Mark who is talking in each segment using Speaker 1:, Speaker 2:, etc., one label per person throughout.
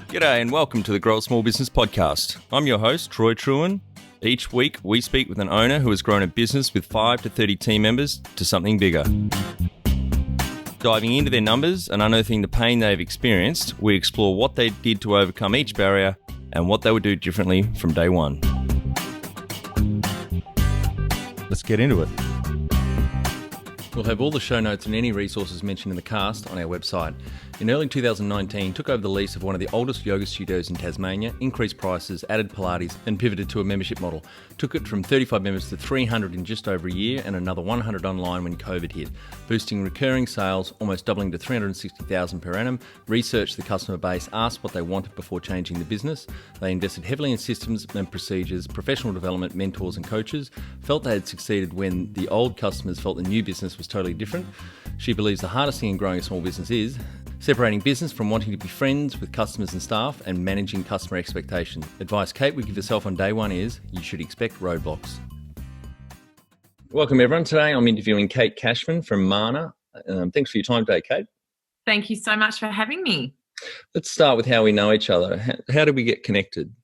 Speaker 1: G'day and welcome to the Grow a Small Business Podcast. I'm your host, Troy Truen. Each week, we speak with an owner who has grown a business with 5 to 30 team members to something bigger. Diving into their numbers and unearthing the pain they've experienced, we explore what they did to overcome each barrier and what they would do differently from day one. Let's get into it. We'll have all the show notes and any resources mentioned in the cast on our website. In early 2019, took over the lease of one of the oldest yoga studios in Tasmania, increased prices, added Pilates, and pivoted to a membership model. Took it from 35 members to 300 in just over a year and another 100 online when COVID hit, boosting recurring sales, almost doubling to 360,000 per annum, researched the customer base, asked what they wanted before changing the business. They invested heavily in systems and procedures, professional development, mentors and coaches, felt they had succeeded when the old customers felt the new business was totally different. She believes the hardest thing in growing a small business is separating business from wanting to be friends with customers and staff and managing customer expectations. Advice Kate would give herself on day one is you should expect roadblocks. Welcome everyone. Today I'm interviewing Kate Cashman from Mana. Thanks for your time today, Kate.
Speaker 2: Thank you so much for having me.
Speaker 1: Let's start with how we know each other. How did we get connected?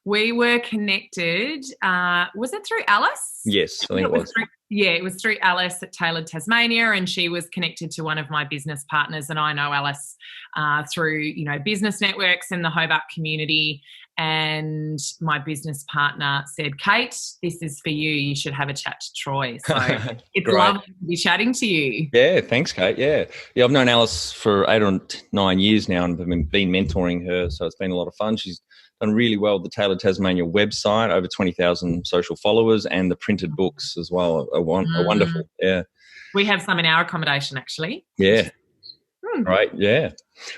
Speaker 2: We were connected, was it through Alice?
Speaker 1: Yes, I think it was.
Speaker 2: It was through Alice at Tailored Tasmania, and she was connected to one of my business partners, and I know Alice through, business networks in the Hobart community, and my business partner said, Kate, this is for you. You should have a chat to Troy. So it's lovely to be chatting to you.
Speaker 1: Yeah, thanks, Kate. Yeah, I've known Alice for 8 or 9 years now and have been mentoring her, so it's been a lot of fun. She's done really well with the Tailored Tasmania website, over 20,000 social followers, and the printed books as well. A wonderful, yeah.
Speaker 2: We have some in our accommodation, actually.
Speaker 1: Yeah. Right, yeah.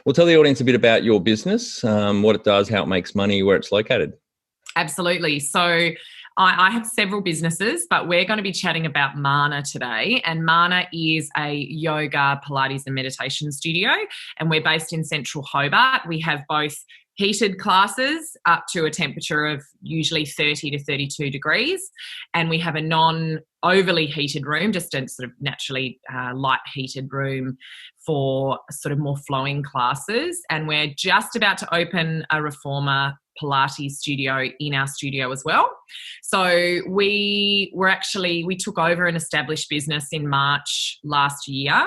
Speaker 1: Well, tell the audience a bit about your business, what it does, how it makes money, where it's located.
Speaker 2: Absolutely. So I have several businesses, but we're going to be chatting about Mana today. And Mana is a yoga, Pilates and meditation studio. And we're based in central Hobart. We have both heated classes up to a temperature of usually 30 to 32 degrees. And we have a non-overly heated room, just a sort of naturally light heated room for sort of more flowing classes. And we're just about to open a reformer Pilates studio in our studio as well. So we took over an established business in March last year,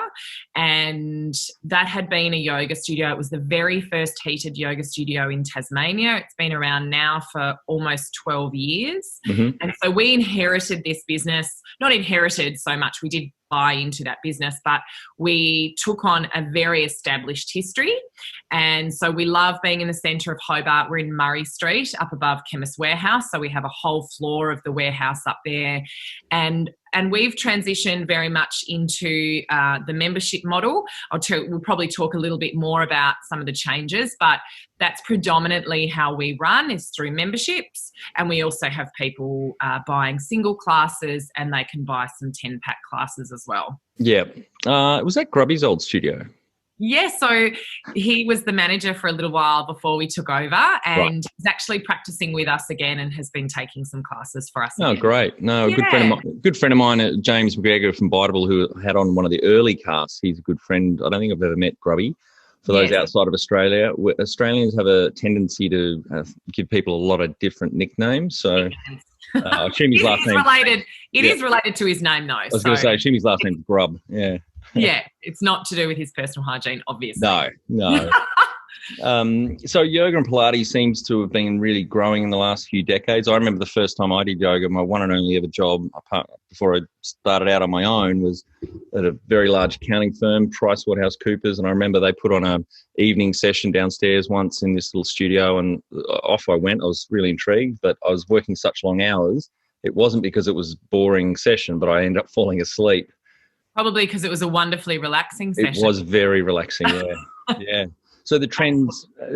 Speaker 2: and that had been a yoga studio. It was the very first heated yoga studio in Tasmania. It's been around now for almost 12 years. Mm-hmm. And so we inherited this business, not inherited so much, we did buy into that business, but we took on a very established history. And so we love being in the centre of Hobart. We're in Murray Street, up above Chemist Warehouse. So we have a whole floor of the warehouse up there. And we've transitioned very much into the membership model. We'll probably talk a little bit more about some of the changes, but that's predominantly how we run, is through memberships. And we also have people buying single classes, and they can buy some 10-pack classes as well. Yeah.
Speaker 1: Was that Grubby's old studio?
Speaker 2: Yeah, so he was the manager for a little while before we took over, and he's actually practicing with us again and has been taking some classes for us.
Speaker 1: Oh, great. No, yeah. Good friend of mine, James McGregor from Biteable, who had on one of the early casts. He's a good friend. I don't think I've ever met Grubby. For those outside of Australia, Australians have a tendency to give people a lot of different nicknames. So I assume his last name
Speaker 2: is related to his name, though. I
Speaker 1: was going to say, I assume his last name's Grub. Yeah.
Speaker 2: Yeah, it's not to do with his personal hygiene, obviously.
Speaker 1: No. So yoga and Pilates seems to have been really growing in the last few decades. I remember the first time I did yoga, my one and only ever job before I started out on my own was at a very large accounting firm, PricewaterhouseCoopers, and I remember they put on an evening session downstairs once in this little studio, and off I went. I was really intrigued, but I was working such long hours. It wasn't because it was a boring session, but I ended up falling asleep.
Speaker 2: Probably because it was a wonderfully relaxing session.
Speaker 1: It was very relaxing, yeah. Yeah. So the trend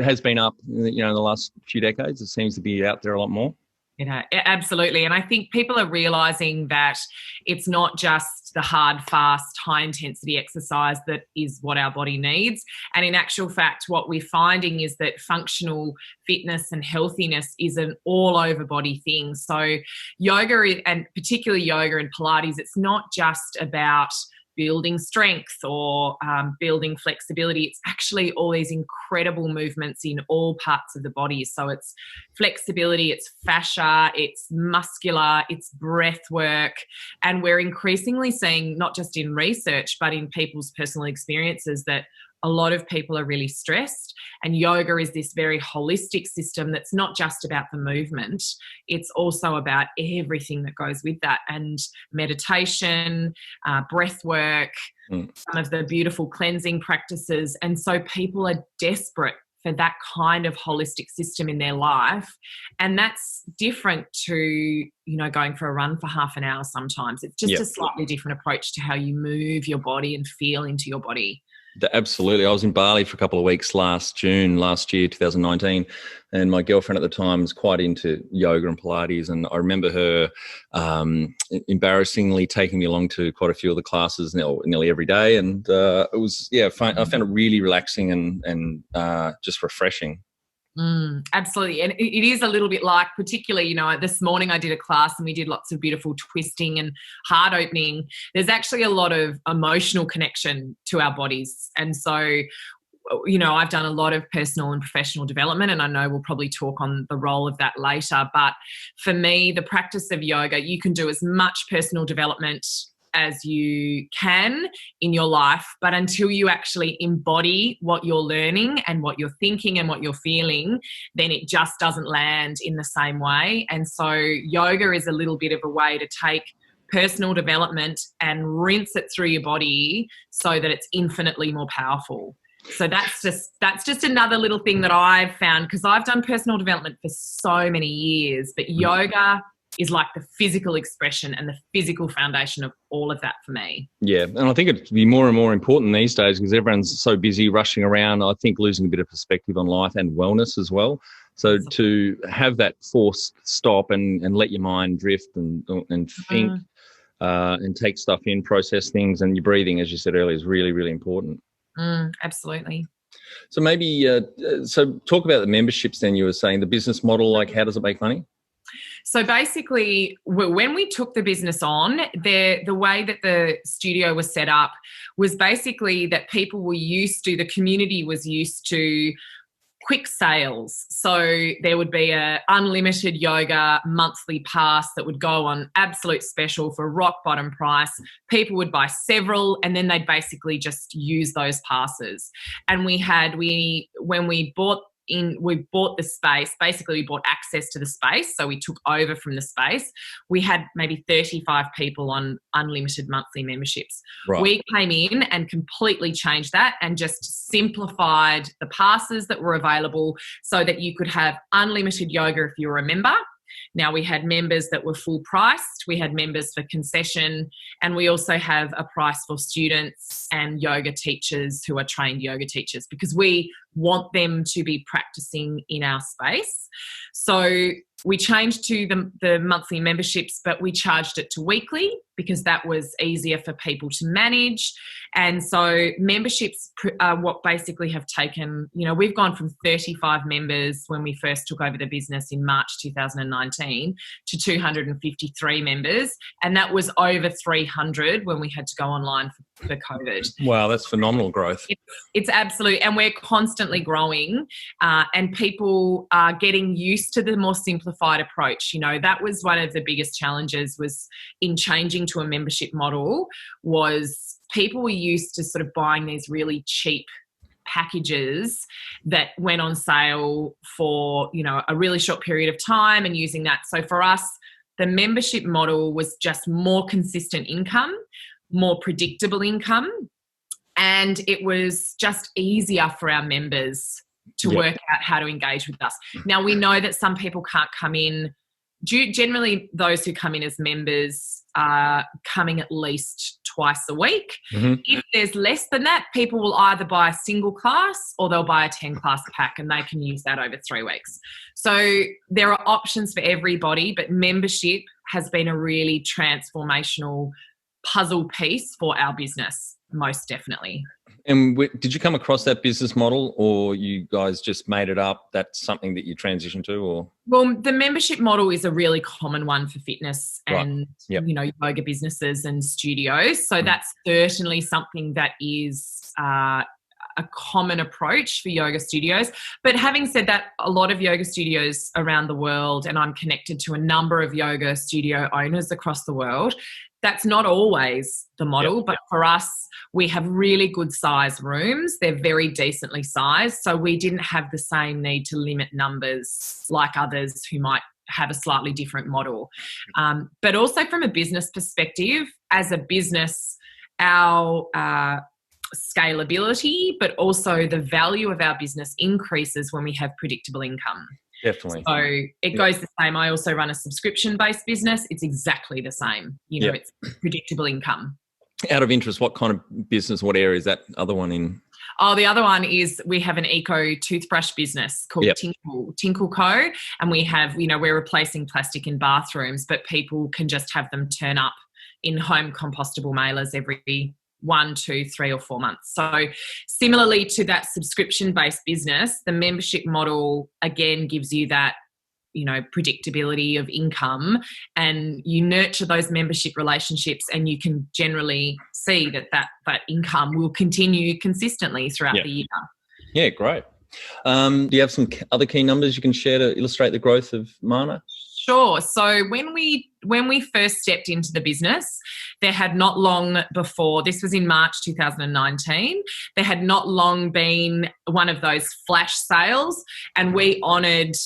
Speaker 1: has been up, in the last few decades. It seems to be out there a lot more.
Speaker 2: Absolutely. And I think people are realising that it's not just the hard, fast, high-intensity exercise that is what our body needs. And in actual fact, what we're finding is that functional fitness and healthiness is an all-over body thing. So yoga, and particularly yoga and Pilates, it's not just about building strength or building flexibility. It's actually all these incredible movements in all parts of the body. So it's flexibility, it's fascia, it's muscular, it's breath work. And we're increasingly seeing, not just in research, but in people's personal experiences, that a lot of people are really stressed, and yoga is this very holistic system that's not just about the movement. It's also about everything that goes with that, and meditation, breath work, some of the beautiful cleansing practices. And so people are desperate for that kind of holistic system in their life. And that's different to, going for a run for half an hour sometimes. It's just a slightly different approach to how you move your body and feel into your body.
Speaker 1: Absolutely. I was in Bali for a couple of weeks last year, 2019, and my girlfriend at the time was quite into yoga and Pilates, and I remember her embarrassingly taking me along to quite a few of the classes nearly every day, and it was, I found it really relaxing and just refreshing.
Speaker 2: Absolutely. And it is a little bit like, particularly, this morning I did a class and we did lots of beautiful twisting and heart opening. There's actually a lot of emotional connection to our bodies. And so, I've done a lot of personal and professional development, and I know we'll probably talk on the role of that later. But for me, the practice of yoga, you can do as much personal development as you can in your life, but until you actually embody what you're learning and what you're thinking and what you're feeling, then it just doesn't land in the same way. And so yoga is a little bit of a way to take personal development and rinse it through your body so that it's infinitely more powerful. So that's just another little thing that I've found, because I've done personal development for so many years, but yoga is like the physical expression and the physical foundation of all of that for me.
Speaker 1: Yeah, and I think it'd be more and more important these days because everyone's so busy rushing around. I think losing a bit of perspective on life and wellness as well. So to have that forced stop and let your mind drift and think and take stuff in, process things, and your breathing, as you said earlier, is really, really important.
Speaker 2: Absolutely.
Speaker 1: So maybe, talk about the memberships then. You were saying the business model, like how does it make money?
Speaker 2: So basically, when we took the business on, the way that the studio was set up was basically that the community was used to quick sales. So there would be a unlimited yoga monthly pass that would go on absolute special for rock bottom price. People would buy several, and then they'd basically just use those passes. And when we bought the space, basically we bought access to the space, so we took over from the space. We had maybe 35 people on unlimited monthly memberships. Right. We came in and completely changed that and just simplified the passes that were available so that you could have unlimited yoga if you were a member. Now, we had members that were full priced, we had members for concession, and we also have a price for students and yoga teachers who are trained yoga teachers, because we want them to be practicing in our space. So we changed to the monthly memberships, but we charged it to weekly because that was easier for people to manage. And so memberships are what basically have taken, we've gone from 35 members when we first took over the business in March 2019 to 253 members. And that was over 300 when we had to go online for COVID.
Speaker 1: Wow, that's phenomenal growth.
Speaker 2: It's absolute, and we're constantly growing, and people are getting used to the more simplified approach. That was one of the biggest challenges was in changing to a membership model, was people were used to sort of buying these really cheap packages that went on sale for, a really short period of time and using that. So for us, the membership model was just more consistent income, more predictable income, and it was just easier for our members to work out how to engage with us. Now, we know that some people can't come in. Generally, those who come in as members are coming at least twice a week. Mm-hmm. If there's less than that, people will either buy a single class or they'll buy a 10-class pack, and they can use that over 3 weeks. So there are options for everybody, but membership has been a really transformational puzzle piece for our business. most definitely.
Speaker 1: And did you come across that business model, or you guys just made it up? That's something that you transitioned to, or?
Speaker 2: Well, the membership model is a really common one for fitness and,
Speaker 1: Yep.
Speaker 2: yoga businesses and studios. So that's certainly something that is a common approach for yoga studios. But having said that, a lot of yoga studios around the world, and I'm connected to a number of yoga studio owners across the world, that's not always the model. But for us, we have really good size rooms. They're very decently sized. So we didn't have the same need to limit numbers like others who might have a slightly different model. But also from a business perspective, as a business, our scalability, but also the value of our business increases when we have predictable income.
Speaker 1: Definitely.
Speaker 2: So it goes the same. I also run a subscription-based business. It's exactly the same. It's predictable income.
Speaker 1: Out of interest, what kind of business, what area is that other one in?
Speaker 2: Oh, the other one is we have an eco toothbrush business called Tinkle Co. And we have, we're replacing plastic in bathrooms, but people can just have them turn up in home compostable mailers every 1, 2, 3 or 4 months. So similarly to that subscription-based business, the membership model again gives you that, predictability of income, and you nurture those membership relationships, and you can generally see that income will continue consistently throughout the year.
Speaker 1: Yeah, great. Do you have some other key numbers you can share to illustrate the growth of Mana?
Speaker 2: Sure. So when we first stepped into the business, there had not long before, this was in March 2019, there had not long been one of those flash sales, and we honoured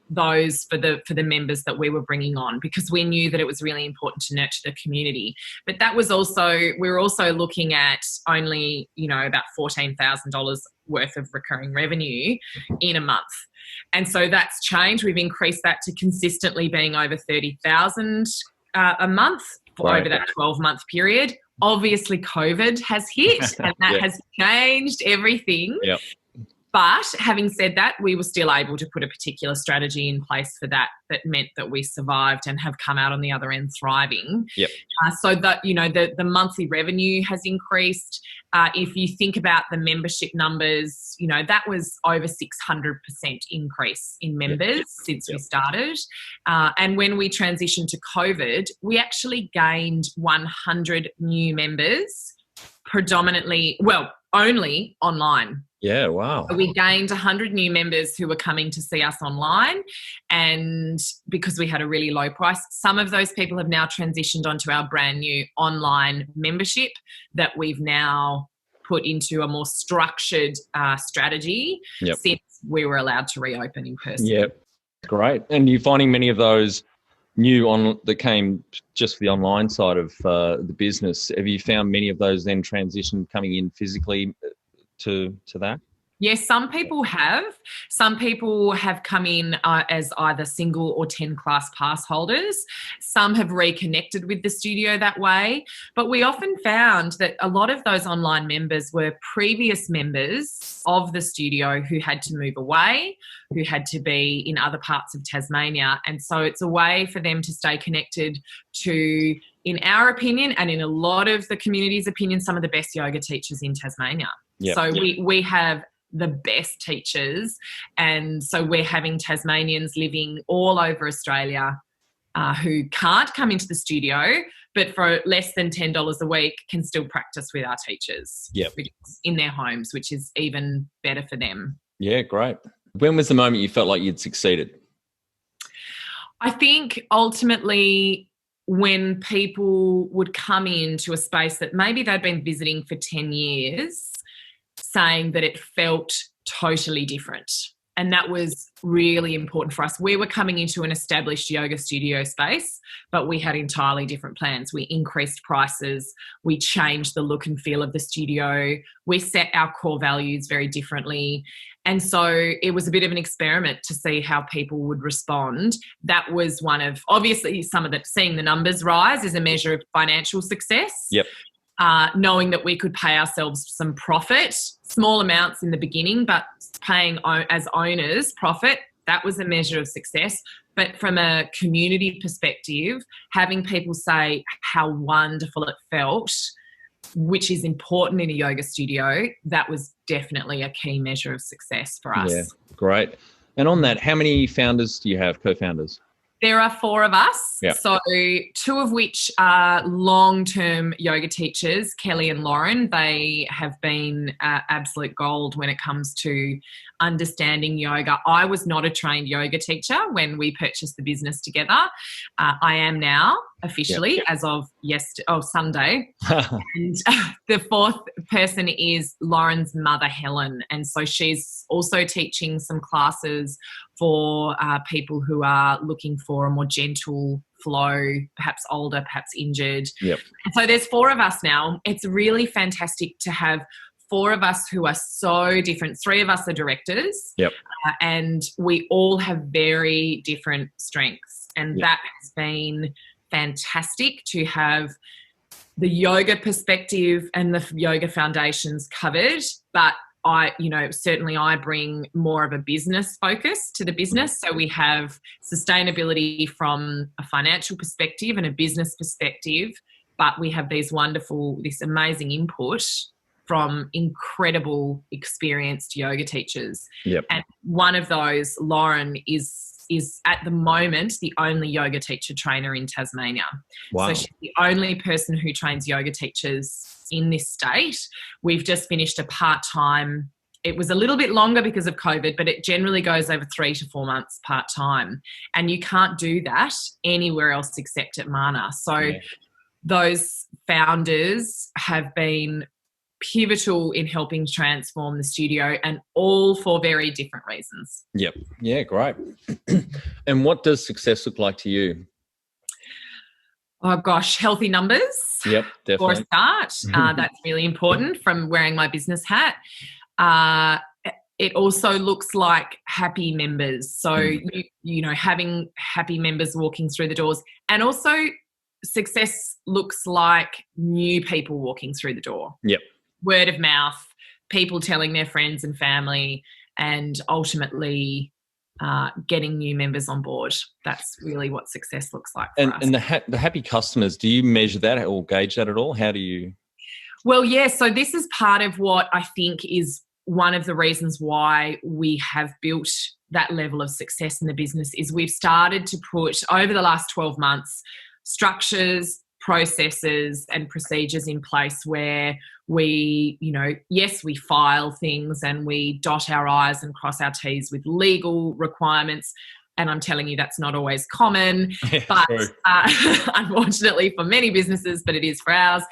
Speaker 2: those for the members that we were bringing on, because we knew that it was really important to nurture the community. But that was also, we were also looking at only, about $14,000 worth of recurring revenue in a month. And so that's changed. We've increased that to consistently being over 30,000 a month over that 12-month period. Obviously, COVID has hit and that has changed everything.
Speaker 1: Yep.
Speaker 2: But having said that, we were still able to put a particular strategy in place for that meant that we survived and have come out on the other end thriving.
Speaker 1: Yep.
Speaker 2: So that, the monthly revenue has increased. If you think about the membership numbers, that was over 600% increase in members since we started. And when we transitioned to COVID, we actually gained 100 new members, only online.
Speaker 1: Yeah, wow.
Speaker 2: We gained 100 new members who were coming to see us online, and because we had a really low price, some of those people have now transitioned onto our brand new online membership that we've now put into a more structured strategy since we were allowed to reopen in person.
Speaker 1: Yeah, great. And you're finding many of those new that came just for the online side of the business. Have you found many of those then transition coming in physically to that?
Speaker 2: Yes, some people have. Some people have come in as either single or 10 class pass holders. Some have reconnected with the studio that way. But we often found that a lot of those online members were previous members of the studio who had to move away, who had to be in other parts of Tasmania. And so it's a way for them to stay connected to, in our opinion, and in a lot of the community's opinion, some of the best yoga teachers in Tasmania.
Speaker 1: Yep.
Speaker 2: So we have the best teachers, and so we're having Tasmanians living all over Australia who can't come into the studio, but for less than $10 a week can still practice with our teachers in their homes, which is even better for them.
Speaker 1: Yeah, great. When was the moment you felt like you'd succeeded?
Speaker 2: I think ultimately when people would come into a space that maybe they'd been visiting for 10 years, saying that it felt totally different. And that was really important for us. We were coming into an established yoga studio space, but we had entirely different plans. We increased prices. We changed the look and feel of the studio. We set our core values very differently. And so it was a bit of an experiment to see how people would respond. That was one of, obviously, seeing the numbers rise is a measure of financial success.
Speaker 1: Yep.
Speaker 2: Knowing that we could pay ourselves some profit, small amounts in the beginning, but paying as owners profit, that was a measure of success. But from a community perspective, having people say how wonderful it felt which is important in a yoga studio, that was definitely a key measure of success for us.
Speaker 1: Yeah, great. And on that, how many founders do you have, co-founders?
Speaker 2: There are 4 of us,
Speaker 1: Yep.
Speaker 2: so 2 of which are long-term yoga teachers, Kelly and Lauren. They have been absolute gold when it comes to understanding yoga. I was not a trained yoga teacher when we purchased the business together. I am now officially as of Sunday. And the 4th person is Lauren's mother, Helen. And so she's also teaching some classes for people who are looking for a more gentle flow, perhaps older, perhaps injured.
Speaker 1: Yep.
Speaker 2: So there's 4 of us now. It's really fantastic to have 4 of us who are so different. 3 of us are directors.
Speaker 1: Yep.
Speaker 2: And we all have very different strengths. And that has been fantastic to have the yoga perspective and the yoga foundations covered. But certainly I bring more of a business focus to the business. So we have sustainability from a financial perspective and a business perspective, but we have this amazing input from incredible experienced yoga teachers.
Speaker 1: Yep.
Speaker 2: And one of those, Lauren, is at the moment the only yoga teacher trainer in Tasmania.
Speaker 1: Wow.
Speaker 2: So she's the only person who trains yoga teachers in this state. We've just finished a part-time. It was a little bit longer because of COVID, but it generally goes over 3 to 4 months part-time. And you can't do that anywhere else except at Mana. So those founders have been pivotal in helping transform the studio, and all for very different reasons.
Speaker 1: Yep. Yeah, great. And what does success look like to you?
Speaker 2: Oh gosh, healthy numbers.
Speaker 1: Yep, definitely.
Speaker 2: For a start, that's really important from wearing my business hat. It also looks like happy members. So, having happy members walking through the doors, and also success looks like new people walking through the door.
Speaker 1: Yep.
Speaker 2: Word of mouth, people telling their friends and family, and ultimately getting new members on board. That's really what success looks like for us.
Speaker 1: And the happy customers, do you measure that or gauge that at all? How do you?
Speaker 2: Well, yeah. So this is part of what I think is one of the reasons why we have built that level of success in the business is we've started to put, over the last 12 months, structures, processes and procedures in place where we, we file things and we dot our I's and cross our T's with legal requirements. And I'm telling you, that's not always common, but unfortunately for many businesses, but it is for ours.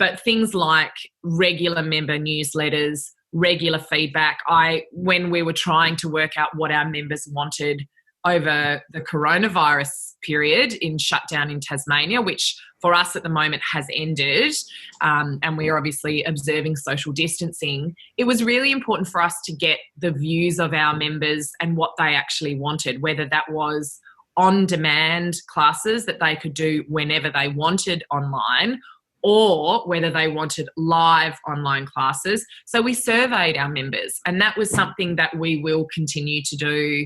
Speaker 2: But things like regular member newsletters, regular feedback. When we were trying to work out what our members wanted over the coronavirus period in shutdown in Tasmania, which for us at the moment has ended, and we are obviously observing social distancing, it was really important for us to get the views of our members and what they actually wanted, whether that was on-demand classes that they could do whenever they wanted online, or whether they wanted live online classes. So we surveyed our members, and that was something that we will continue to do.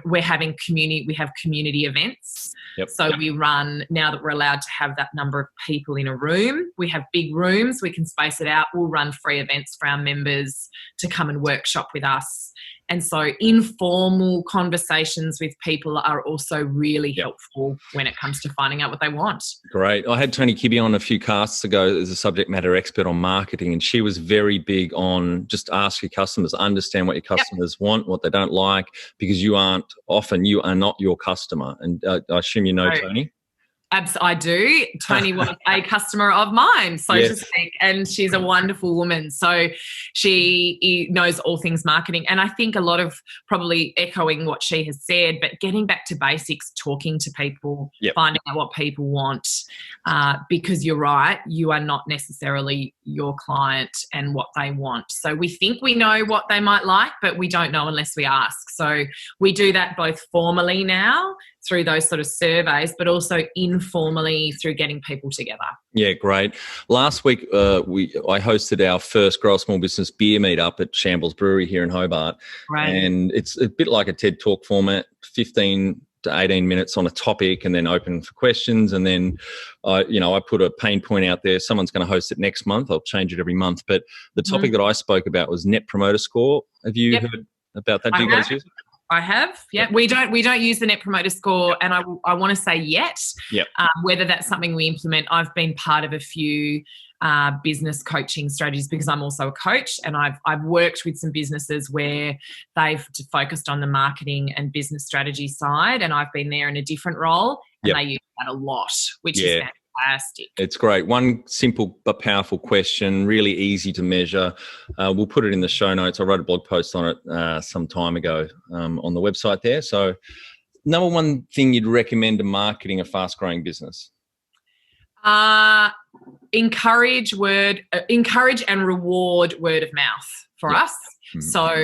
Speaker 2: We have community events.
Speaker 1: Yep.
Speaker 2: So we run, now that we're allowed to have that number of people in a room, we have big rooms, we can space it out. We'll run free events for our members to come and workshop with us. And so informal conversations with people are also really helpful when it comes to finding out what they want.
Speaker 1: Great. I had Tony Kibbe on a few casts ago as a subject matter expert on marketing, and she was very big on just ask your customers, understand what your customers want, what they don't like, because you are not your customer. And I assume you know Tony?
Speaker 2: I do. Tony was a customer of mine, so to speak, and she's a wonderful woman. So she knows all things marketing. And I think a lot of, probably echoing what she has said, but getting back to basics, talking to people, finding out what people want, because you're right, you are not necessarily your client and what they want. So we think we know what they might like, but we don't know unless we ask. So we do that both formally now through those sort of surveys, but also informally through getting people together.
Speaker 1: Yeah, great. Last week, I hosted our first Grow a Small Business beer meetup at Shambles Brewery here in Hobart.
Speaker 2: Right.
Speaker 1: And it's a bit like a TED Talk format, 15 to 18 minutes on a topic and then open for questions. And then, I put a pain point out there. Someone's going to host it next month. I'll change it every month. But the topic that I spoke about was Net Promoter Score. Have you heard about that? Do you guys use it?
Speaker 2: I have. Yeah. We don't use the Net Promoter Score, and I want to say yet. Whether that's something we implement. I've been part of a few business coaching strategies because I'm also a coach, and I've worked with some businesses where they've focused on the marketing and business strategy side, and I've been there in a different role, and they use that a lot, which is fantastic.
Speaker 1: It's great. One simple but powerful question, really easy to measure. We'll put it in the show notes. I wrote a blog post on it some time ago on the website there. So, number one thing you'd recommend to marketing a fast-growing business?
Speaker 2: Encourage and reward word of mouth for us. So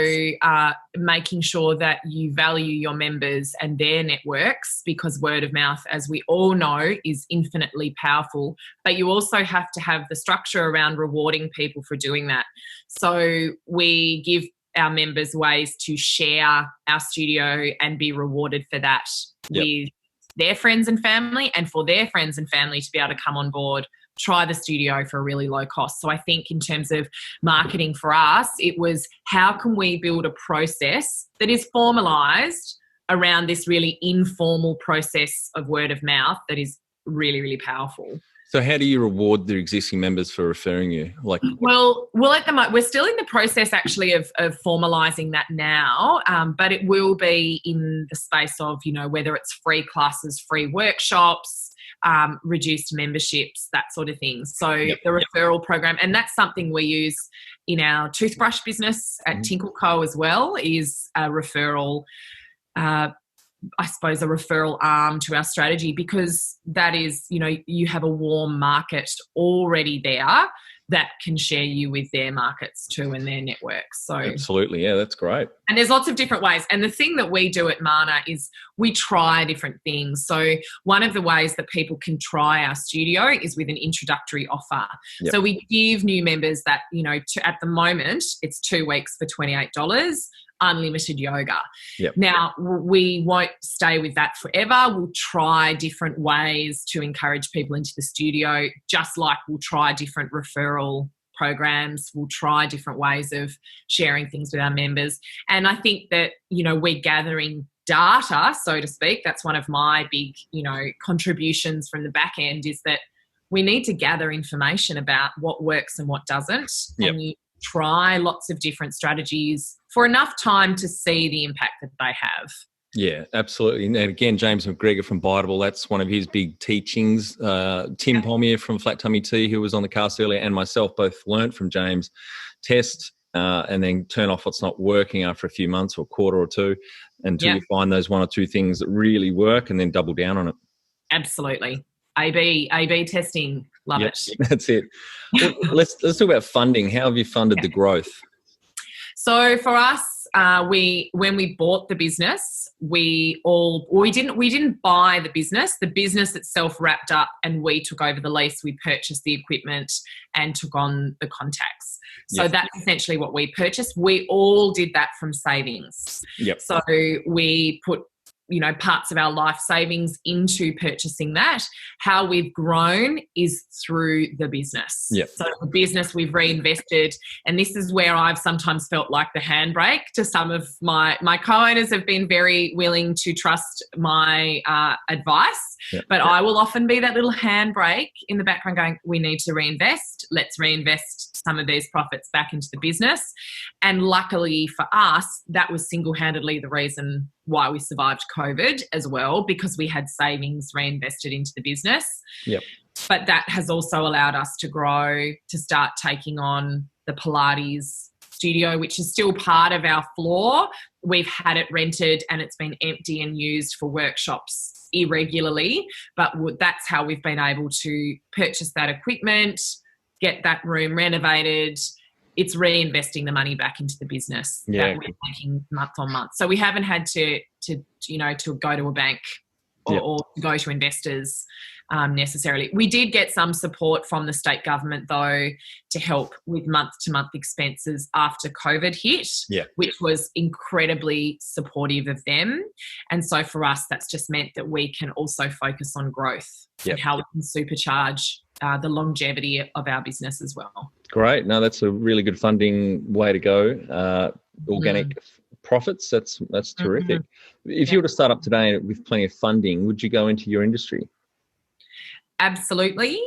Speaker 2: making sure that you value your members and their networks, because word of mouth, as we all know, is infinitely powerful. But you also have to have the structure around rewarding people for doing that. So we give our members ways to share our studio and be rewarded for that with their friends and family, and for their friends and family to be able to come on board, try the studio for a really low cost. So I think in terms of marketing for us, it was how can we build a process that is formalized around this really informal process of word of mouth that is really, really powerful.
Speaker 1: So how do you reward the existing members for referring you?
Speaker 2: Well, at the moment, we're still in the process actually of formalising that now, but it will be in the space of, whether it's free classes, free workshops, reduced memberships, that sort of thing. So the referral program, and that's something we use in our toothbrush business at Tinkle Co as well, is a referral I suppose, a referral arm to our strategy, because that is, you have a warm market already there that can share you with their markets too and their networks. So
Speaker 1: absolutely. Yeah, that's great.
Speaker 2: And there's lots of different ways. And the thing that we do at Mana is we try different things. So one of the ways that people can try our studio is with an introductory offer. So we give new members that, at the moment, it's 2 weeks for $28. Unlimited yoga. Now, we won't stay with that forever. We'll try different ways to encourage people into the studio, just like we'll try different referral programs. We'll try different ways of sharing things with our members. And I think that, we're gathering data, so to speak. That's one of my big, contributions from the back end, is that we need to gather information about what works and what doesn't. And you try lots of different strategies for enough time to see the impact that they have.
Speaker 1: Yeah, absolutely. And again, James McGregor from Biteable, that's one of his big teachings. Tim Pommier from Flat Tummy Tea, who was on the cast earlier, and myself both learnt from James. Test and then turn off what's not working after a few months or a quarter or two until you find those 1 or 2 things that really work, and then double down on it.
Speaker 2: Absolutely. A/B testing. Love it.
Speaker 1: That's it. Well, let's talk about funding. How have you funded the growth?
Speaker 2: So for us, when we bought the business, we didn't buy the business. The business itself wrapped up, and we took over the lease. We purchased the equipment and took on the contacts. So that's essentially what we purchased. We all did that from savings. So we put parts of our life savings into purchasing that. How we've grown is through the business. So the business we've reinvested, and this is where I've sometimes felt like the handbrake to some of my co-owners have been very willing to trust my advice, but I will often be that little handbrake in the background going, we need to reinvest. Let's reinvest some of these profits back into the business. And luckily for us, that was single-handedly the reason why we survived COVID as well, because we had savings reinvested into the business. But that has also allowed us to grow, to start taking on the Pilates studio, which is still part of our floor. We've had it rented and it's been empty and used for workshops irregularly, but that's how we've been able to purchase that equipment, get that room renovated. It's reinvesting the money back into the business that we're making month on month. So we haven't had to go to a bank or to go to investors necessarily. We did get some support from the state government, though, to help with month-to-month expenses after COVID hit, which was incredibly supportive of them. And so for us, that's just meant that we can also focus on growth and how we can supercharge the longevity of our business as well.
Speaker 1: Great. No, that's a really good funding way to go. Organic profits, that's terrific. If you were to start up today with plenty of funding, would you go into your industry?
Speaker 2: Absolutely.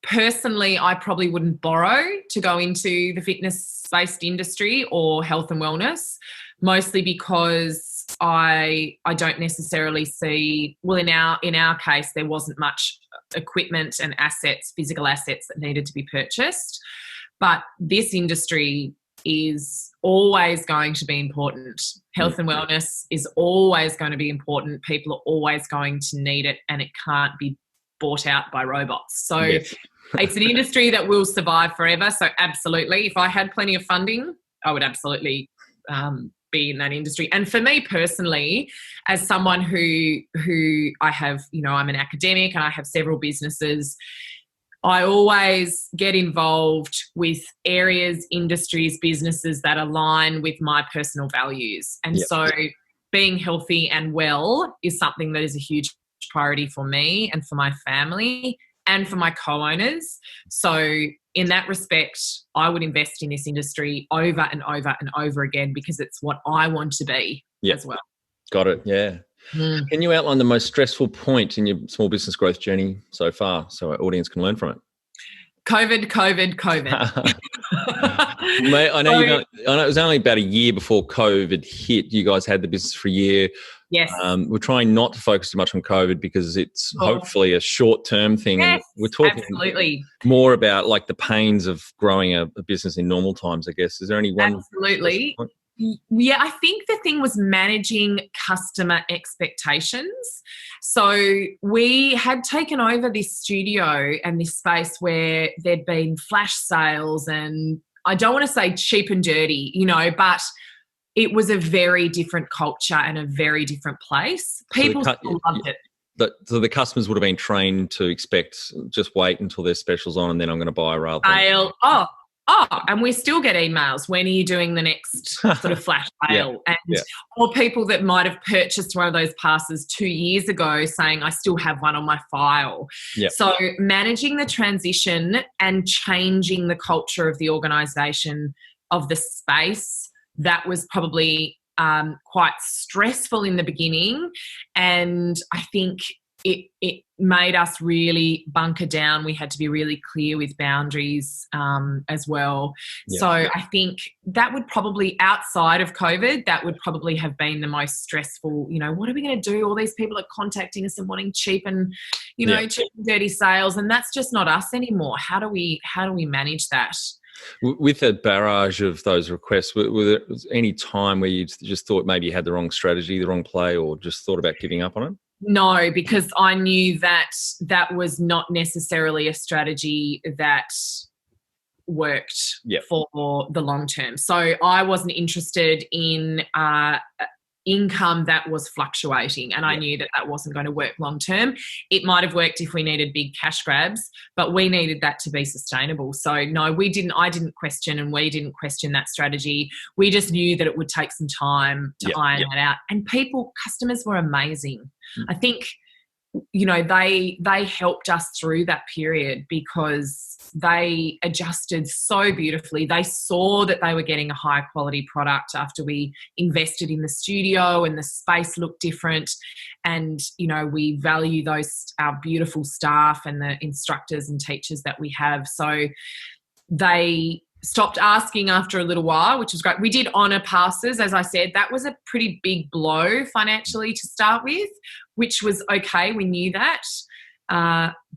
Speaker 2: Personally, I probably wouldn't borrow to go into the fitness-based industry or health and wellness, mostly because I don't necessarily see, well, in our case, there wasn't much equipment and assets, physical assets that needed to be purchased. But this industry is always going to be important. Health and wellness is always going to be important. People are always going to need it, and it can't be bought out by robots. So it's an industry that will survive forever. So absolutely, if I had plenty of funding, I would absolutely be in that industry. And for me personally, as someone who I have, I'm an academic and I have several businesses, I always get involved with areas, industries, businesses that align with my personal values. And so being healthy and well is something that is a huge priority for me and for my family and for my co-owners. So in that respect, I would invest in this industry over and over and over again because it's what I want to be as well.
Speaker 1: Got it. Yeah. Can you outline the most stressful point in your small business growth journey so far so our audience can learn from it?
Speaker 2: COVID.
Speaker 1: Mate, I know it was only about a year before COVID hit. You guys had the business for a year.
Speaker 2: Yes.
Speaker 1: We're trying not to focus too much on COVID because it's hopefully a short-term thing.
Speaker 2: Yes,
Speaker 1: and we're talking more about like the pains of growing a business in normal times, I guess. Is there any one?
Speaker 2: Absolutely. Yeah, I think the thing was managing customer expectations. So we had taken over this studio and this space where there'd been flash sales and I don't want to say cheap and dirty, but it was a very different culture and a very different place. People still loved it.
Speaker 1: So the customers would have been trained to expect just wait until there's specials on and then I'm going to buy rather than...
Speaker 2: and we still get emails. When are you doing the next sort of flash sale? Or people that might have purchased one of those passes 2 years ago saying, I still have one on my file. Yep. So managing the transition and changing the culture of the organisation of the space, that was probably quite stressful in the beginning. And I think it made us really bunker down. We had to be really clear with boundaries as well. Yeah. So I think that would probably, outside of COVID, that would probably have been the most stressful. What are we going to do? All these people are contacting us and wanting cheap and, cheap and dirty sales. And that's just not us anymore. How do we manage that?
Speaker 1: With a barrage of those requests, was there any time where you just thought maybe you had the wrong strategy, the wrong play, or just thought about giving up on it?
Speaker 2: No, because I knew that was not necessarily a strategy that worked for the long term. So I wasn't interested in income that was fluctuating, and I knew that wasn't going to work long term. It might have worked if we needed big cash grabs, but we needed that to be sustainable. So no, I didn't question, and we didn't question that strategy. We just knew that it would take some time to iron that out. And customers were amazing. I think, they helped us through that period because they adjusted so beautifully. They saw that they were getting a high quality product after we invested in the studio and the space looked different. And, we value our beautiful staff and the instructors and teachers that we have. So they stopped asking after a little while, which was great. We did honour passes, as I said. That was a pretty big blow financially to start with, which was okay. We knew that.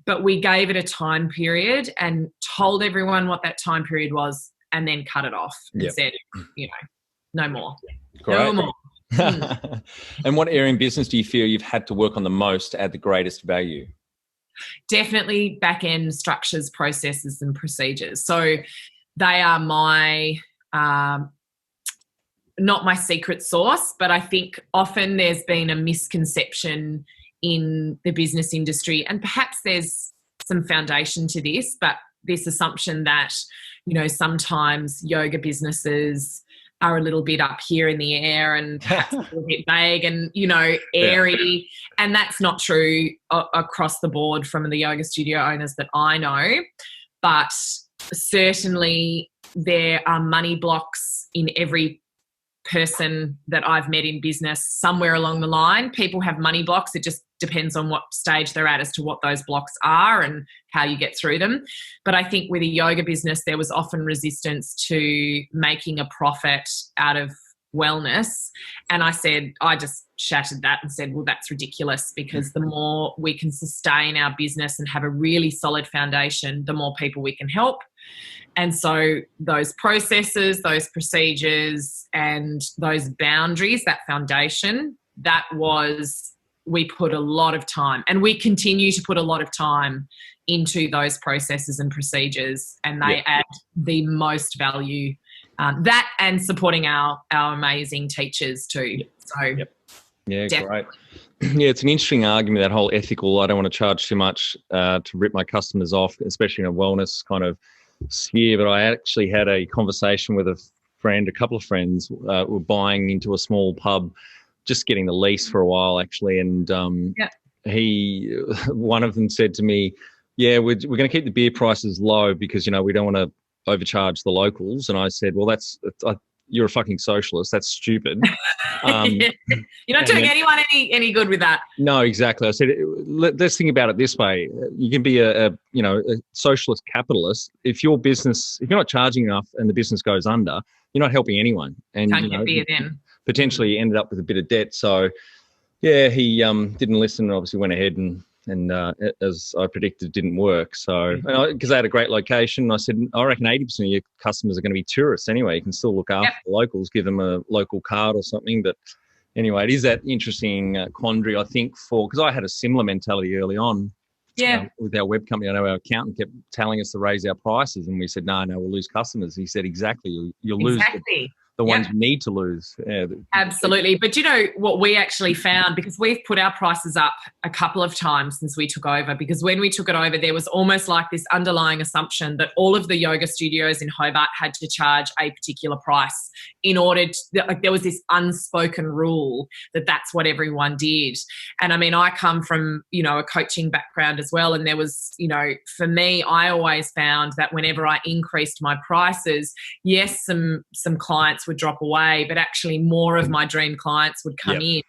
Speaker 2: But we gave it a time period and told everyone what that time period was and then cut it off and said, no more.
Speaker 1: Great.
Speaker 2: No more.
Speaker 1: And what area in business do you feel you've had to work on the most to add the greatest value?
Speaker 2: Definitely back-end structures, processes and procedures. So they are my, not my secret sauce, but I think often there's been a misconception in the business industry, and perhaps there's some foundation to this, but this assumption that, sometimes yoga businesses are a little bit up here in the air and perhaps a little bit vague and, airy. Yeah. And that's not true across the board from the yoga studio owners that I know. But certainly there are money blocks in every person that I've met in business somewhere along the line. People have money blocks. It just depends on what stage they're at as to what those blocks are and how you get through them. But I think with a yoga business, there was often resistance to making a profit out of wellness. And I just shattered that and said, well, that's ridiculous, because the more we can sustain our business and have a really solid foundation, the more people we can help. And so those processes, those procedures, and those boundaries, that foundation, we put a lot of time, and we continue to put a lot of time into those processes and procedures, and they add the most value. That and supporting our amazing teachers too. So
Speaker 1: yeah, definitely. Great. Yeah, it's an interesting argument, that whole ethical. I don't want to charge too much to rip my customers off, especially in a wellness kind of sphere. But I actually had a conversation with a couple of friends were buying into a small pub, just getting the lease for a while actually. And one of them said to me, yeah, we're going to keep the beer prices low because, we don't want to overcharge the locals. And I said, well, you're a fucking socialist. That's stupid.
Speaker 2: You're not doing anyone any good with that.
Speaker 1: No, exactly. I said, let's think about it this way. You can be a socialist capitalist. If you're not charging enough and the business goes under, you're not helping anyone. And
Speaker 2: can't get beer then.
Speaker 1: Potentially ended up with a bit of debt. So, yeah, he didn't listen and obviously went ahead and as I predicted, didn't work. So, because they had a great location, I said, I reckon 80% of your customers are going to be tourists anyway. You can still look after the locals, give them a local card or something. But anyway, it is that interesting quandary, I think, because I had a similar mentality early on. Yeah. With our web company, I know our accountant kept telling us to raise our prices, and we said, no, we'll lose customers. He said, exactly, you'll lose the ones you need to lose. Yeah,
Speaker 2: absolutely. But what we actually found, because we've put our prices up a couple of times since we took over, because when we took it over, there was almost like this underlying assumption that all of the yoga studios in Hobart had to charge a particular price in order to, there was this unspoken rule that that's what everyone did. And I mean, I come from, a coaching background as well. And there was, for me, I always found that whenever I increased my prices, yes, some clients would drop away, but actually more of my dream clients would come in.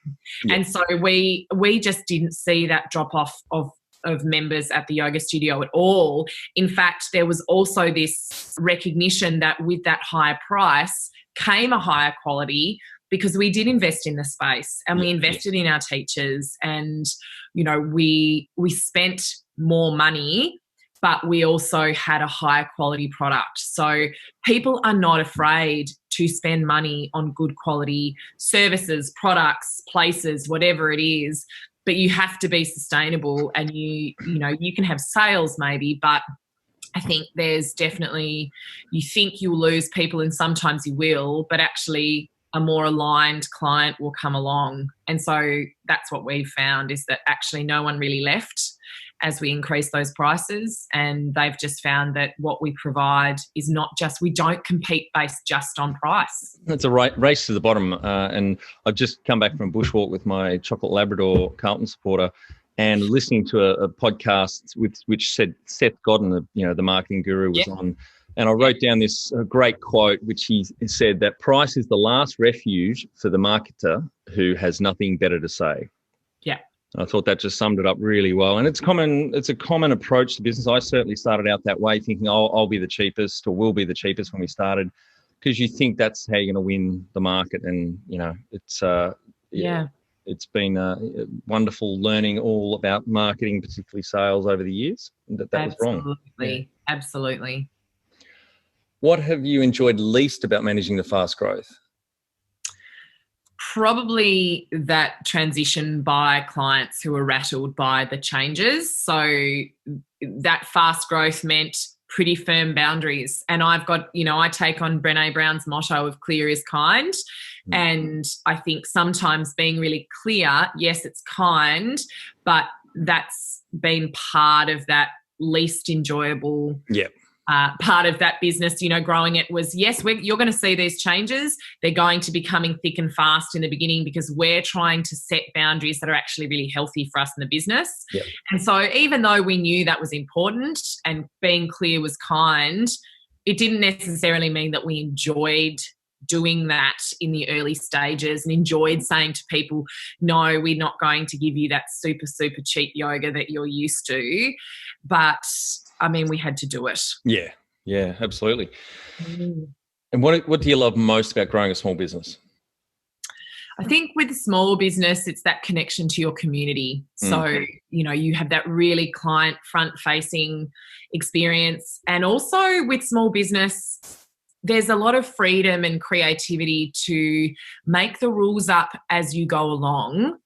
Speaker 2: And so we just didn't see that drop off of members at the yoga studio at all. In fact, there was also this recognition that with that higher price came a higher quality, because we did invest in the space and we invested in our teachers, and we spent more money, but we also had a higher quality product. So people are not afraid to spend money on good quality services, products, places, whatever it is. But you have to be sustainable, and you can have sales maybe, but I think there's definitely, you think you'll lose people, and sometimes you will, but actually a more aligned client will come along. And so that's what we've found, is that actually no one really left as we increase those prices, and they've just found that what we provide is not just, we don't compete based just on price.
Speaker 1: It's a race to the bottom. And I've just come back from a bushwalk with my chocolate Labrador Carlton supporter, and listening to a podcast which said Seth Godin, the marketing guru, was on. And I wrote down this great quote, which he said, that price is the last refuge for the marketer who has nothing better to say.
Speaker 2: Yeah.
Speaker 1: I thought that just summed it up really well. And it's a common approach to business. I certainly started out that way, thinking, I'll be the cheapest, or will be the cheapest when we started, because you think that's how you're going to win the market. And, it's been wonderful learning all about marketing, particularly sales, over the years. That was wrong.
Speaker 2: Absolutely.
Speaker 1: What have you enjoyed least about managing the fast growth?
Speaker 2: Probably that transition by clients who were rattled by the changes. So that fast growth meant pretty firm boundaries. And I've got, I take on Brené Brown's motto of clear is kind. And I think sometimes being really clear, yes, it's kind, but that's been part of that least enjoyable part of that business, growing it was, yes, you're going to see these changes. They're going to be coming thick and fast in the beginning because we're trying to set boundaries that are actually really healthy for us in the business.
Speaker 1: Yep.
Speaker 2: And so even though we knew that was important and being clear was kind, it didn't necessarily mean that we enjoyed doing that in the early stages and enjoyed saying to people, no, we're not going to give you that super, super cheap yoga that you're used to. But I mean, we had to do it.
Speaker 1: Yeah, absolutely. And what do you love most about growing a small business?
Speaker 2: I think with a small business, it's that connection to your community. So, you have that really client front-facing experience. And also with small business, there's a lot of freedom and creativity to make the rules up as you go along.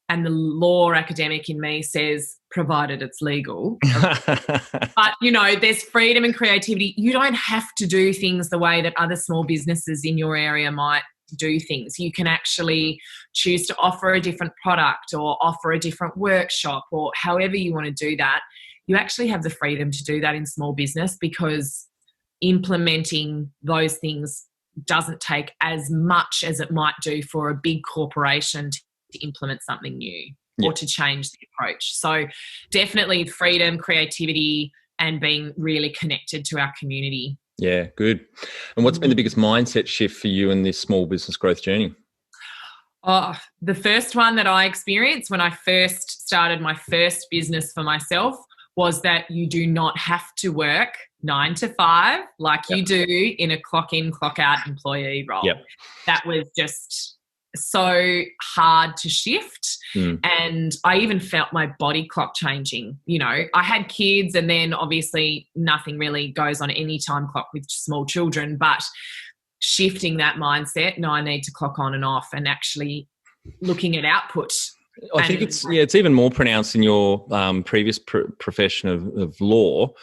Speaker 2: And the law academic in me says, provided it's legal. But, there's freedom and creativity. You don't have to do things the way that other small businesses in your area might do things. You can actually choose to offer a different product or offer a different workshop or however you want to do that. You actually have the freedom to do that in small business because implementing those things doesn't take as much as it might do for a big corporation to implement something new or to change the approach. So definitely freedom, creativity, and being really connected to our community.
Speaker 1: Yeah, good. And what's been the biggest mindset shift for you in this small business growth journey?
Speaker 2: Oh, the first one that I experienced when I first started my first business for myself was that you do not have to work 9 to 5 like you do in a clock in, clock out employee role.
Speaker 1: Yep.
Speaker 2: That was just so hard to shift. And I even felt my body clock changing. I had kids and then obviously nothing really goes on any time clock with small children, but shifting that mindset, no, I need to clock on and off and actually looking at output.
Speaker 1: I think it's even more pronounced in your previous profession of law.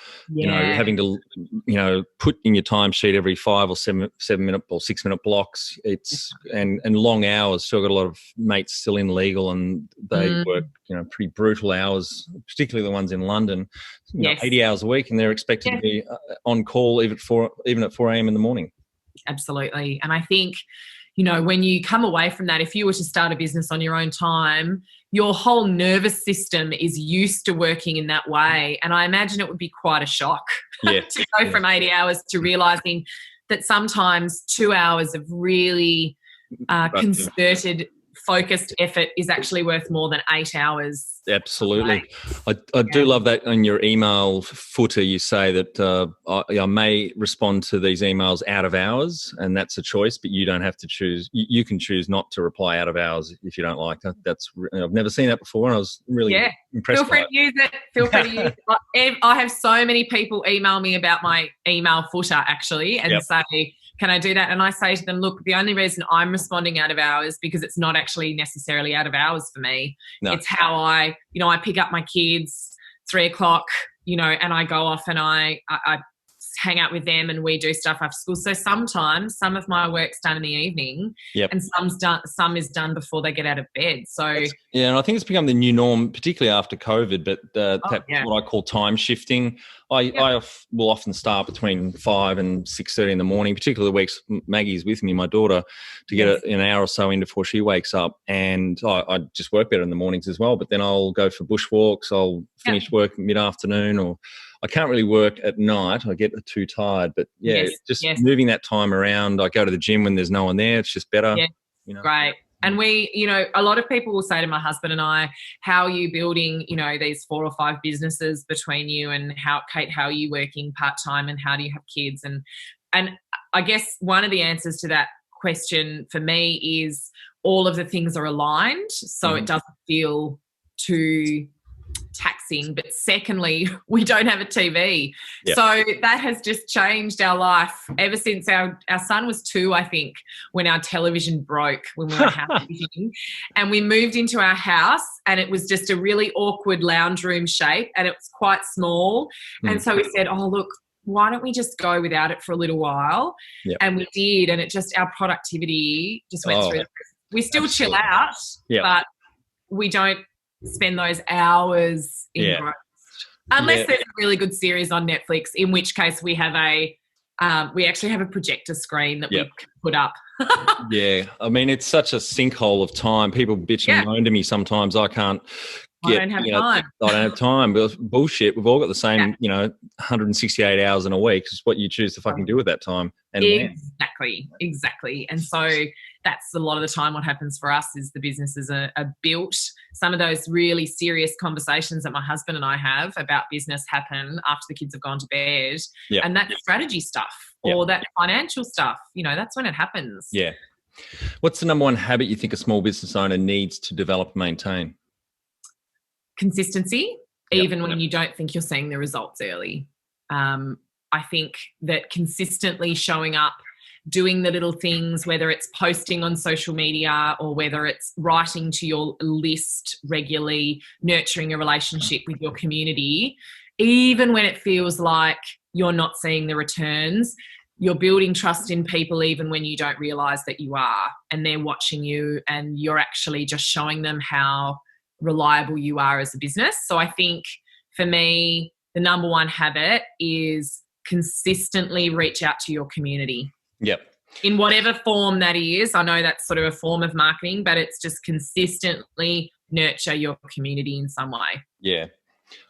Speaker 1: Having to put in your timesheet every 5 or 7 minute or 6 minute blocks. It's and long hours. So I've got a lot of mates still in legal, and they work pretty brutal hours, particularly the ones in London. 80 hours a week, and they're expected to be on call even at 4 a.m. in the morning.
Speaker 2: Absolutely, and I think, when you come away from that, if you were to start a business on your own time, your whole nervous system is used to working in that way. And I imagine it would be quite a shock to go from 80 hours to realising that sometimes 2 hours of really concerted, focused effort is actually worth more than 8 hours.
Speaker 1: Absolutely. I do love that in your email footer. You say that I may respond to these emails out of hours, and that's a choice, but you don't have to choose. You can choose not to reply out of hours if you don't like that. I've never seen that before, and I was really impressed.
Speaker 2: Feel free to use it. Feel free to use it. I have so many people email me about my email footer actually and say, can I do that? And I say to them, look, the only reason I'm responding out of hours because it's not actually necessarily out of hours for me. No. It's how I pick up my kids 3 o'clock, and I go off and I hang out with them and we do stuff after school. So sometimes some of my work's done in the evening and some is done before they get out of bed. So
Speaker 1: and I think it's become the new norm, particularly after COVID, but what I call time shifting. I will often start between 5 and 6:30 in the morning, particularly the weeks Maggie's with me, my daughter, to get an hour or so in before she wakes up. And I just work better in the mornings as well. But then I'll go for bushwalks. I'll finish work mid-afternoon, or I can't really work at night. I get too tired. But moving that time around. I go to the gym when there's no one there. It's just better.
Speaker 2: Yeah. Great. And we, a lot of people will say to my husband and I, how are you building, these 4 or 5 businesses between you, and Kate, how are you working part-time, and how do you have kids? And I guess one of the answers to that question for me is all of the things are aligned, so it doesn't feel too taxing. But secondly, we don't have a TV. So that has just changed our life ever since our son was 2, I think, when our television broke when we were house sitting. And we moved into our house, and it was just a really awkward lounge room shape, and it was quite small. And so we said, oh, look, why don't we just go without it for a little while?
Speaker 1: Yep.
Speaker 2: And we did, and it just, our productivity just went through. We still chill out, but we don't spend those hours engrossed. Unless there's a really good series on Netflix, in which case we have we actually have a projector screen that we can put up.
Speaker 1: Yeah. I mean, it's such a sinkhole of time. People bitch and moan to me sometimes. I don't have time. I don't have time. But bullshit. We've all got the same, 168 hours in a week. It's what you choose to fucking do with that time. And
Speaker 2: Exactly. And so that's a lot of the time what happens for us is the businesses are built. Some of those really serious conversations that my husband and I have about business happen after the kids have gone to bed. And that strategy stuff or that financial stuff, that's when it happens.
Speaker 1: Yeah. What's the number one habit you think a small business owner needs to develop and maintain?
Speaker 2: Consistency, even when you don't think you're seeing the results early. I think that consistently showing up, doing the little things, whether it's posting on social media or whether it's writing to your list regularly, nurturing a relationship with your community, even when it feels like you're not seeing the returns, you're building trust in people even when you don't realise that you are, and they're watching you and you're actually just showing them how reliable you are as a business. So I think for me, the number one habit is consistently reach out to your community.
Speaker 1: Yep.
Speaker 2: In whatever form that is. I know that's sort of a form of marketing, but it's just consistently nurture your community in some way.
Speaker 1: Yeah.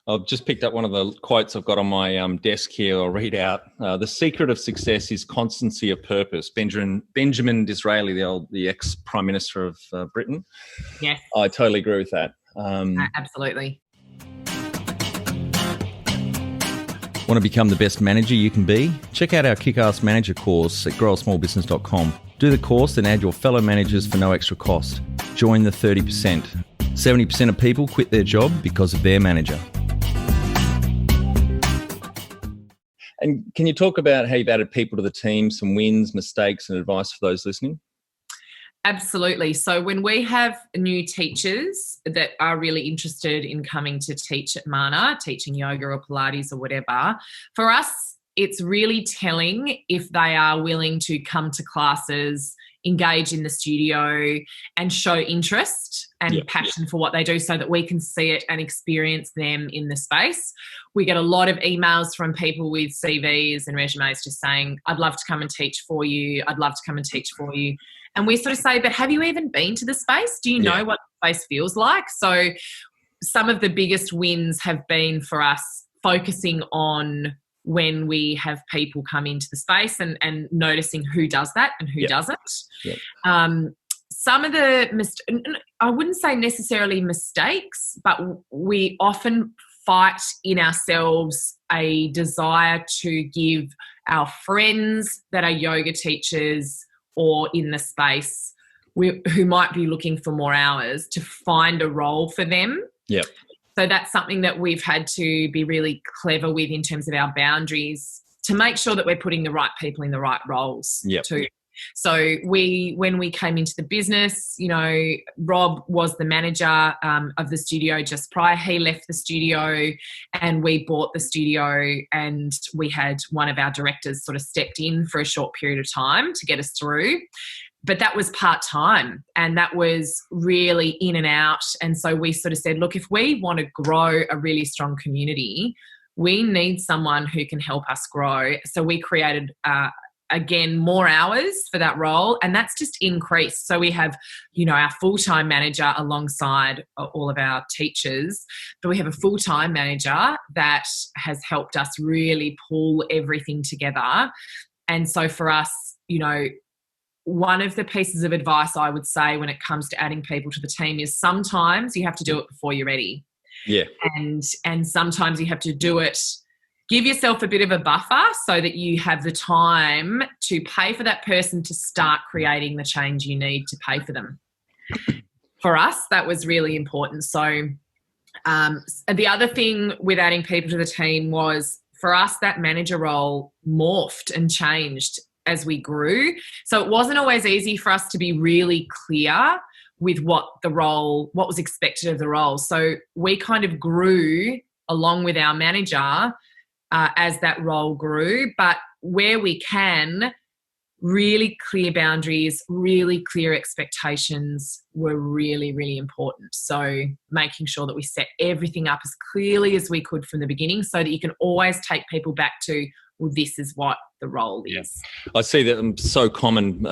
Speaker 1: I've just picked up one of the quotes I've got on my desk here. I'll read out. The secret of success is constancy of purpose. Benjamin Disraeli, the ex-Prime Minister of Britain.
Speaker 2: Yes.
Speaker 1: I totally agree with that.
Speaker 2: Absolutely.
Speaker 1: Want to become the best manager you can be? Check out our Kick-Ass Manager course at growasmallbusiness.com. Do the course and add your fellow managers for no extra cost. Join the 30%. 70% of people quit their job because of their manager. And can you talk about how you've added people to the team, some wins, mistakes, and advice for those listening?
Speaker 2: Absolutely. So when we have new teachers that are really interested in coming to teach at Mana, teaching yoga or Pilates or whatever, for us, it's really telling if they are willing to come to classes, engage in the studio and show interest and passion for what they do so that we can see it and experience them in the space. We get a lot of emails from people with CVs and resumes just saying, I'd love to come and teach for you. I'd love to come and teach for you. And we sort of say, but have you even been to the space? Do you know what the space feels like? So some of the biggest wins have been for us focusing on when we have people come into the space and noticing who does that and who doesn't. Some of the, I wouldn't say necessarily mistakes, but we often fight in ourselves a desire to give our friends that are yoga teachers or in the space who might be looking for more hours to find a role for them.
Speaker 1: Yep.
Speaker 2: So that's something that we've had to be really clever with in terms of our boundaries to make sure that we're putting the right people in the right roles too. So when we came into the business, Rob was the manager of the studio just prior. He left the studio and we bought the studio, and we had one of our directors sort of stepped in for a short period of time to get us through. But that was part-time and that was really in and out. And so we sort of said, look, if we want to grow a really strong community, we need someone who can help us grow. So we created again, more hours for that role, and that's just increased. So we have, our full-time manager alongside all of our teachers, but we have a full-time manager that has helped us really pull everything together. And so for us, one of the pieces of advice I would say when it comes to adding people to the team is sometimes you have to do it before you're ready.
Speaker 1: Yeah.
Speaker 2: And sometimes you have to do it, give yourself a bit of a buffer so that you have the time to pay for that person to start creating the change you need to pay for them. For us, that was really important. So the other thing with adding people to the team was, for us, that manager role morphed and changed as we grew. So it wasn't always easy for us to be really clear with what was expected of the role. So we kind of grew along with our manager as that role grew. But where we can, really clear boundaries, really clear expectations were really, really important. So making sure that we set everything up as clearly as we could from the beginning so that you can always take people back to, well, this is what the role is.
Speaker 1: I see that so common.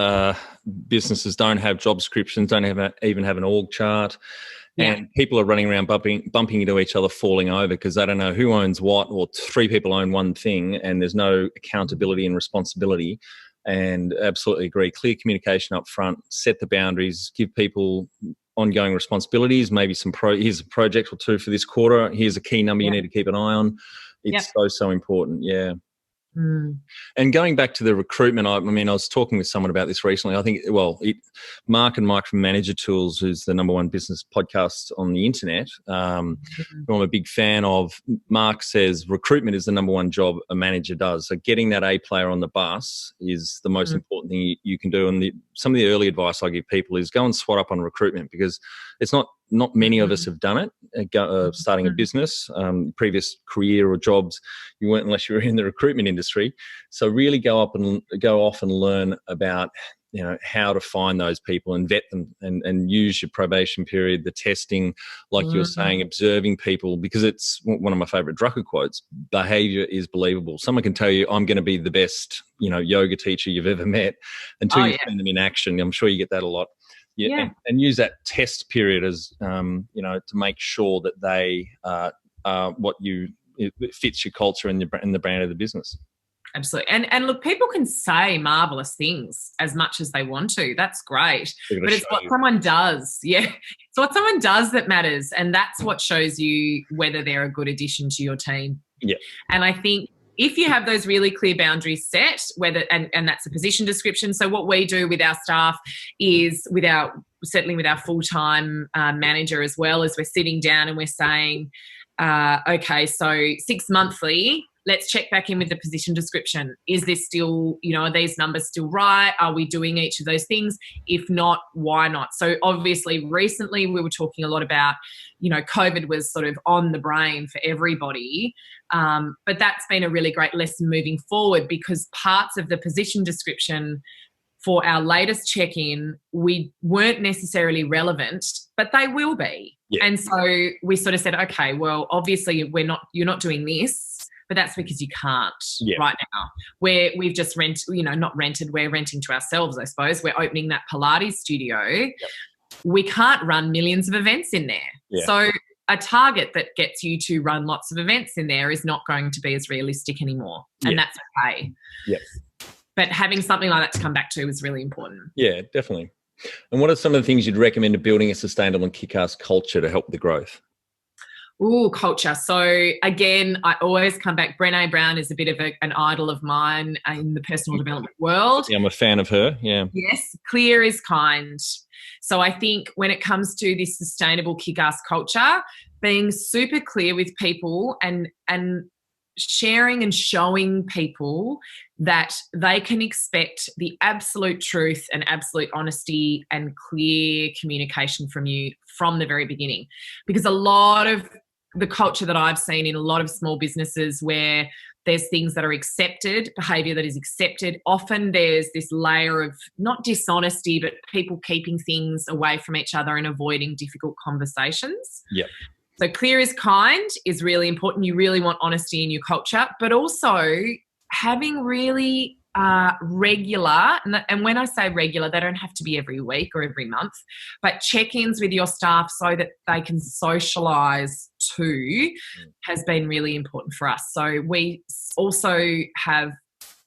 Speaker 1: Businesses don't have job descriptions, don't even have an org chart. And people are running around bumping into each other, falling over because they don't know who owns what, or three people own one thing and there's no accountability and responsibility. And absolutely agree. Clear communication up front, set the boundaries, give people ongoing responsibilities, maybe here's a project or two for this quarter. Here's a key number you need to keep an eye on. It's so important. Yeah. And going back to the recruitment, I was talking with someone about this recently. I think, Mark and Micromanager Tools, who's the number one business podcast on the internet, who I'm a big fan of. Mark says recruitment is the number one job a manager does. So getting that A player on the bus is the most important thing you can do. And some of the early advice I give people is go and swat up on recruitment, because it's not many of us have done it. Starting a business, previous career or jobs, you weren't unless you were in the recruitment industry. So really go off and learn about how to find those people and vet them, and use your probation period, the testing, like you were saying, observing people, because it's one of my favorite Drucker quotes: behavior is believable. Someone can tell you, I'm going to be the best yoga teacher you've ever met, until you see them in action. I'm sure you get that a lot. And use that test period as to make sure that they it fits your culture and the brand of the business.
Speaker 2: Absolutely. And look, people can say marvelous things as much as they want to. That's great. But it's what someone does. Yeah. It's what someone does that matters. And that's what shows you whether they're a good addition to your team. Yeah. And I think if you have those really clear boundaries set, and that's a position description. So what we do with our staff is certainly with our full-time manager as well, as we're sitting down and we're saying, okay, so 6 monthly, let's check back in with the position description. Is this still, are these numbers still right? Are we doing each of those things? If not, why not? So obviously recently we were talking a lot about, COVID was sort of on the brain for everybody. But that's been a really great lesson moving forward, because parts of the position description for our latest check-in, we weren't necessarily relevant, but they will be. Yeah. And so we sort of said, okay, well, obviously you're not doing this, but that's because you can't right now. We've just not rented, we're renting to ourselves, I suppose. We're opening that Pilates studio. Yep. We can't run millions of events in there. Yeah. So a target that gets you to run lots of events in there is not going to be as realistic anymore. And that's okay. Yes. But having something like that to come back to is really important.
Speaker 1: Yeah, definitely. And what are some of the things you'd recommend to building a sustainable and kick-ass culture to help with the growth?
Speaker 2: Ooh, culture. So again, I always come back. Brené Brown is a bit of an idol of mine in the personal development world.
Speaker 1: Yeah, I'm a fan of her. Yeah.
Speaker 2: Yes, clear is kind. So I think when it comes to this sustainable kick-ass culture, being super clear with people and sharing and showing people that they can expect the absolute truth and absolute honesty and clear communication from you from the very beginning. Because a lot of the culture that I've seen in a lot of small businesses where there's things that are accepted, behavior that is accepted, often there's this layer of not dishonesty, but people keeping things away from each other and avoiding difficult conversations. Yeah. So clear is kind is really important. You really want honesty in your culture, but also having really regular, and when I say regular, they don't have to be every week or every month, but check-ins with your staff so that they can socialise too has been really important for us. So we also have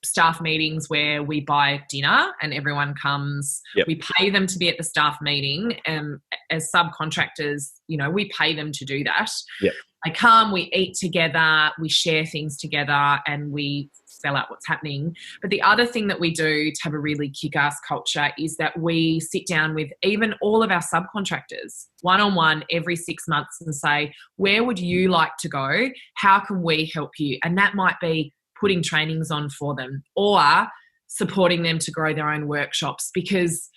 Speaker 2: staff meetings where we buy dinner and everyone comes. Yep. We pay them to be at the staff meeting, and as subcontractors, we pay them to do that. Yep. They come, we eat together, we share things together, and we spell out what's happening. But the other thing that we do to have a really kick-ass culture is that we sit down with even all of our subcontractors one-on-one every 6 months and say, where would you like to go? How can we help you? And that might be putting trainings on for them or supporting them to grow their own workshops. Because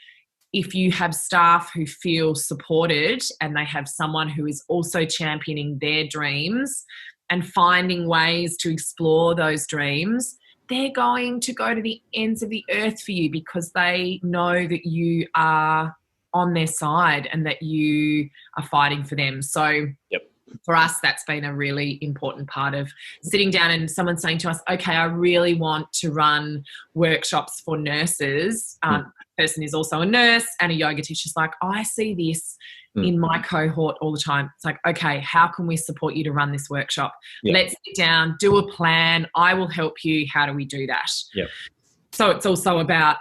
Speaker 2: if you have staff who feel supported and they have someone who is also championing their dreams, and finding ways to explore those dreams, they're going to go to the ends of the earth for you because they know that you are on their side and that you are fighting for them. So for us, that's been a really important part of sitting down and someone saying to us, okay, I really want to run workshops for nurses. Person is also a nurse and a yoga teacher. She's like, I see this in my cohort all the time. It's like, okay, how can we support you to run this workshop? Let's sit down, do a plan. I will help you. How do we do that? So it's also about,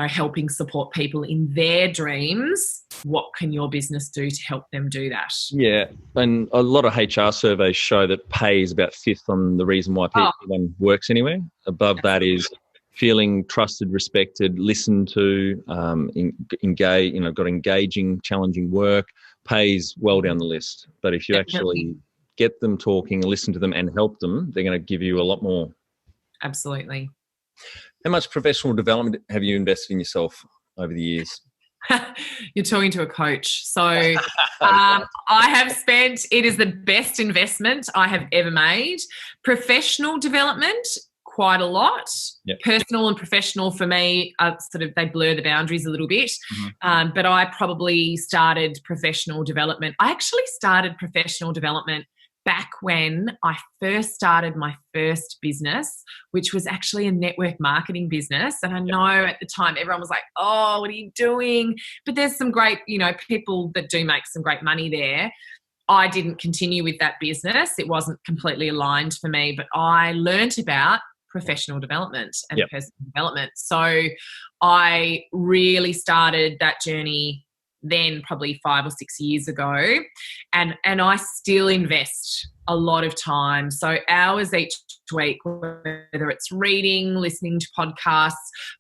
Speaker 2: helping support people in their dreams. What can your business do to help them do that?
Speaker 1: Yeah. And a lot of HR surveys show that pay is about fifth on the reason why people works anywhere. Above that is feeling trusted, respected, listened to, engage, got engaging, challenging work. Pays well down the list. But if you actually get them talking, listen to them and help them, they're going to give you a lot more.
Speaker 2: Absolutely.
Speaker 1: How much professional development have you invested in yourself over the years?
Speaker 2: You're talking to a coach. So I have spent, it is the best investment I have ever made. Professional development, quite a lot. Personal and professional for me are they blur the boundaries a little bit. But I probably started professional development. I actually started professional development back when I first started my first business, which was actually a network marketing business. And I know at the time everyone was like, oh, what are you doing? But there's some great, people that do make some great money there. I didn't continue with that business. It wasn't completely aligned for me, but I learnt about professional development and personal development. So I really started that journey then probably 5 or 6 years ago. And I still invest a lot of time. So hours each week, whether it's reading, listening to podcasts,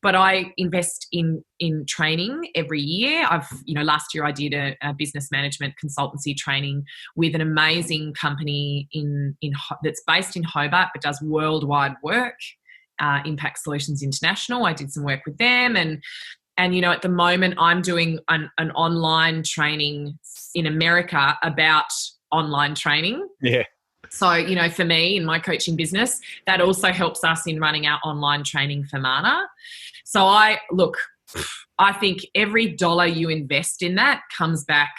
Speaker 2: but I invest in training every year. Last year I did a business management consultancy training with an amazing company that's based in Hobart, but does worldwide work, Impact Solutions International. I did some work with them and at the moment I'm doing an online training in America about online training.
Speaker 1: Yeah.
Speaker 2: So, for me in my coaching business, that also helps us in running our online training for Mana. So I think every dollar you invest in that comes back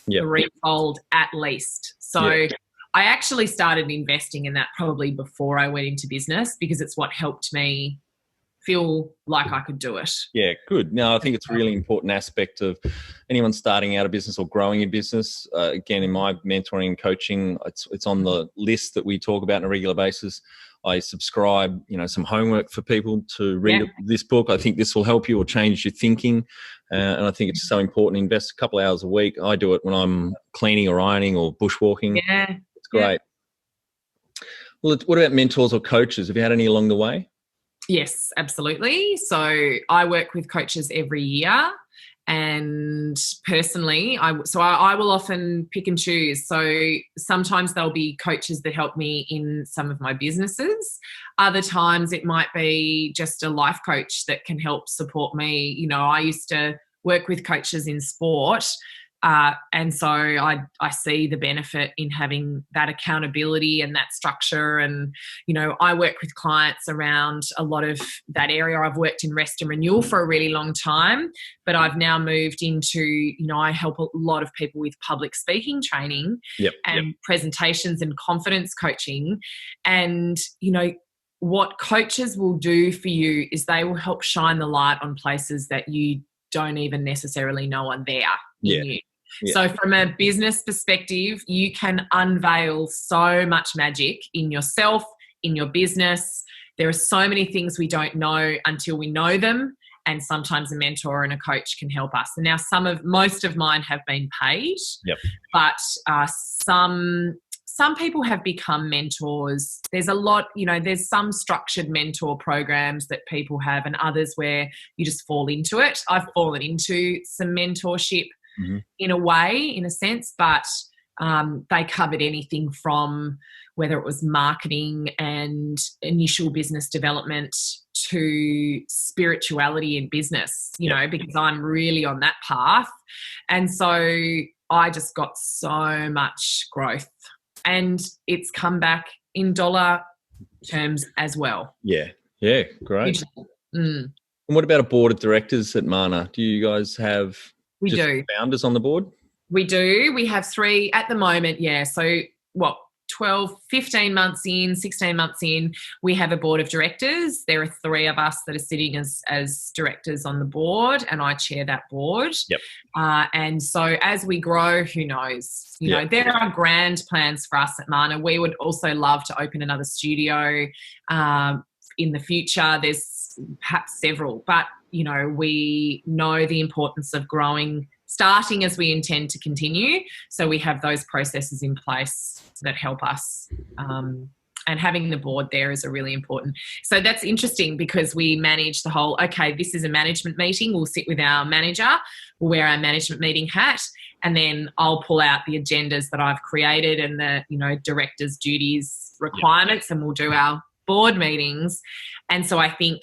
Speaker 2: threefold at least. So I actually started investing in that probably before I went into business because it's what helped me feel like I could do it.
Speaker 1: Yeah, good. No, I think it's a really important aspect of anyone starting out a business or growing a business. Again, in my mentoring and coaching, it's on the list that we talk about on a regular basis. I subscribe, some homework for people to read this book. I think this will help you or change your thinking. And I think it's so important to invest a couple of hours a week. I do it when I'm cleaning or ironing or bushwalking.
Speaker 2: Yeah.
Speaker 1: It's great. Well, what about mentors or coaches? Have you had any along the way?
Speaker 2: Yes, absolutely. So I work with coaches every year, and personally, I will often pick and choose. So sometimes there'll be coaches that help me in some of my businesses. Other times it might be just a life coach that can help support me. I used to work with coaches in sport. And so I see the benefit in having that accountability and that structure. And, I work with clients around a lot of that area. I've worked in rest and renewal for a really long time, but I've now moved into, I help a lot of people with public speaking training and presentations and confidence coaching. And, what coaches will do for you is they will help shine the light on places that you don't even necessarily know are there in you. Yeah. So from a business perspective, you can unveil so much magic in yourself, in your business. There are so many things we don't know until we know them. And sometimes a mentor and a coach can help us. And now most of mine have been paid, but some people have become mentors. There's a lot, there's some structured mentor programs that people have and others where you just fall into it. I've fallen into some mentorship in a sense, but they covered anything from whether it was marketing and initial business development to spirituality in business, because I'm really on that path. And so I just got so much growth, and it's come back in dollar terms as well.
Speaker 1: Yeah, great.
Speaker 2: Hugely.
Speaker 1: And what about a board of directors at Mana? Do you guys have
Speaker 2: We do.
Speaker 1: founders on the board?
Speaker 2: We do. We have 3 at the moment, yeah. So 12, 15 months in, 16 months in, we have a board of directors. There are 3 of us that are sitting as directors on the board, and I chair that board.
Speaker 1: Yep.
Speaker 2: And so as we grow, who knows? You know, there are grand plans for us at Mana. We would also love to open another studio in the future. There's perhaps several, but, you know, we know the importance of growing, starting as we intend to continue. So we have those processes in place that help us. And having the board there is a really important. So that's interesting because we manage the whole, okay, this is a management meeting. We'll sit with our manager, we'll wear our management meeting hat, and then I'll pull out the agendas that I've created and the, you know, director's duties requirements, and we'll do our board meetings. And so I think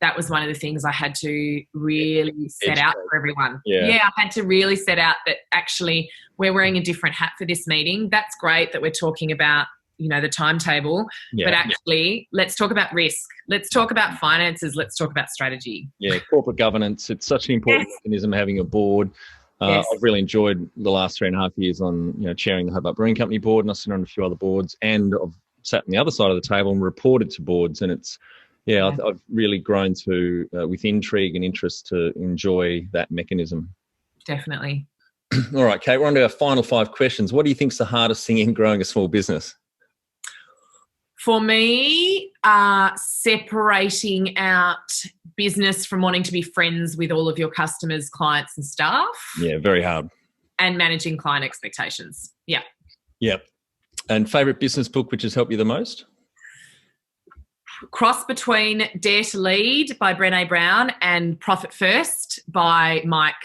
Speaker 2: that was one of the things I had to really set out for everyone. Yeah, I had to really set out that actually we're wearing a different hat for this meeting. That's great that we're talking about, you know, the timetable, but actually let's talk about risk. Let's talk about finances. Let's talk about strategy. Yeah,
Speaker 1: corporate governance. It's such an important mechanism, having a board. I've really enjoyed the last 3.5 years on, you know, chairing the Hobart Brewing Company board, and I've sat on a few other boards, and I've sat on the other side of the table and reported to boards, and it's, I've really grown to, with intrigue and interest, to enjoy that mechanism.
Speaker 2: Definitely.
Speaker 1: All right, Kate, we're on to our final 5 questions. What do you think is the hardest thing in growing a small business?
Speaker 2: For me, separating out business from wanting to be friends with all of your customers, clients and staff.
Speaker 1: Yeah, very hard.
Speaker 2: And managing client expectations. Yeah.
Speaker 1: Yep. And favourite business book which has helped you the most?
Speaker 2: Cross between Dare to Lead by Brené Brown and Profit First by Mike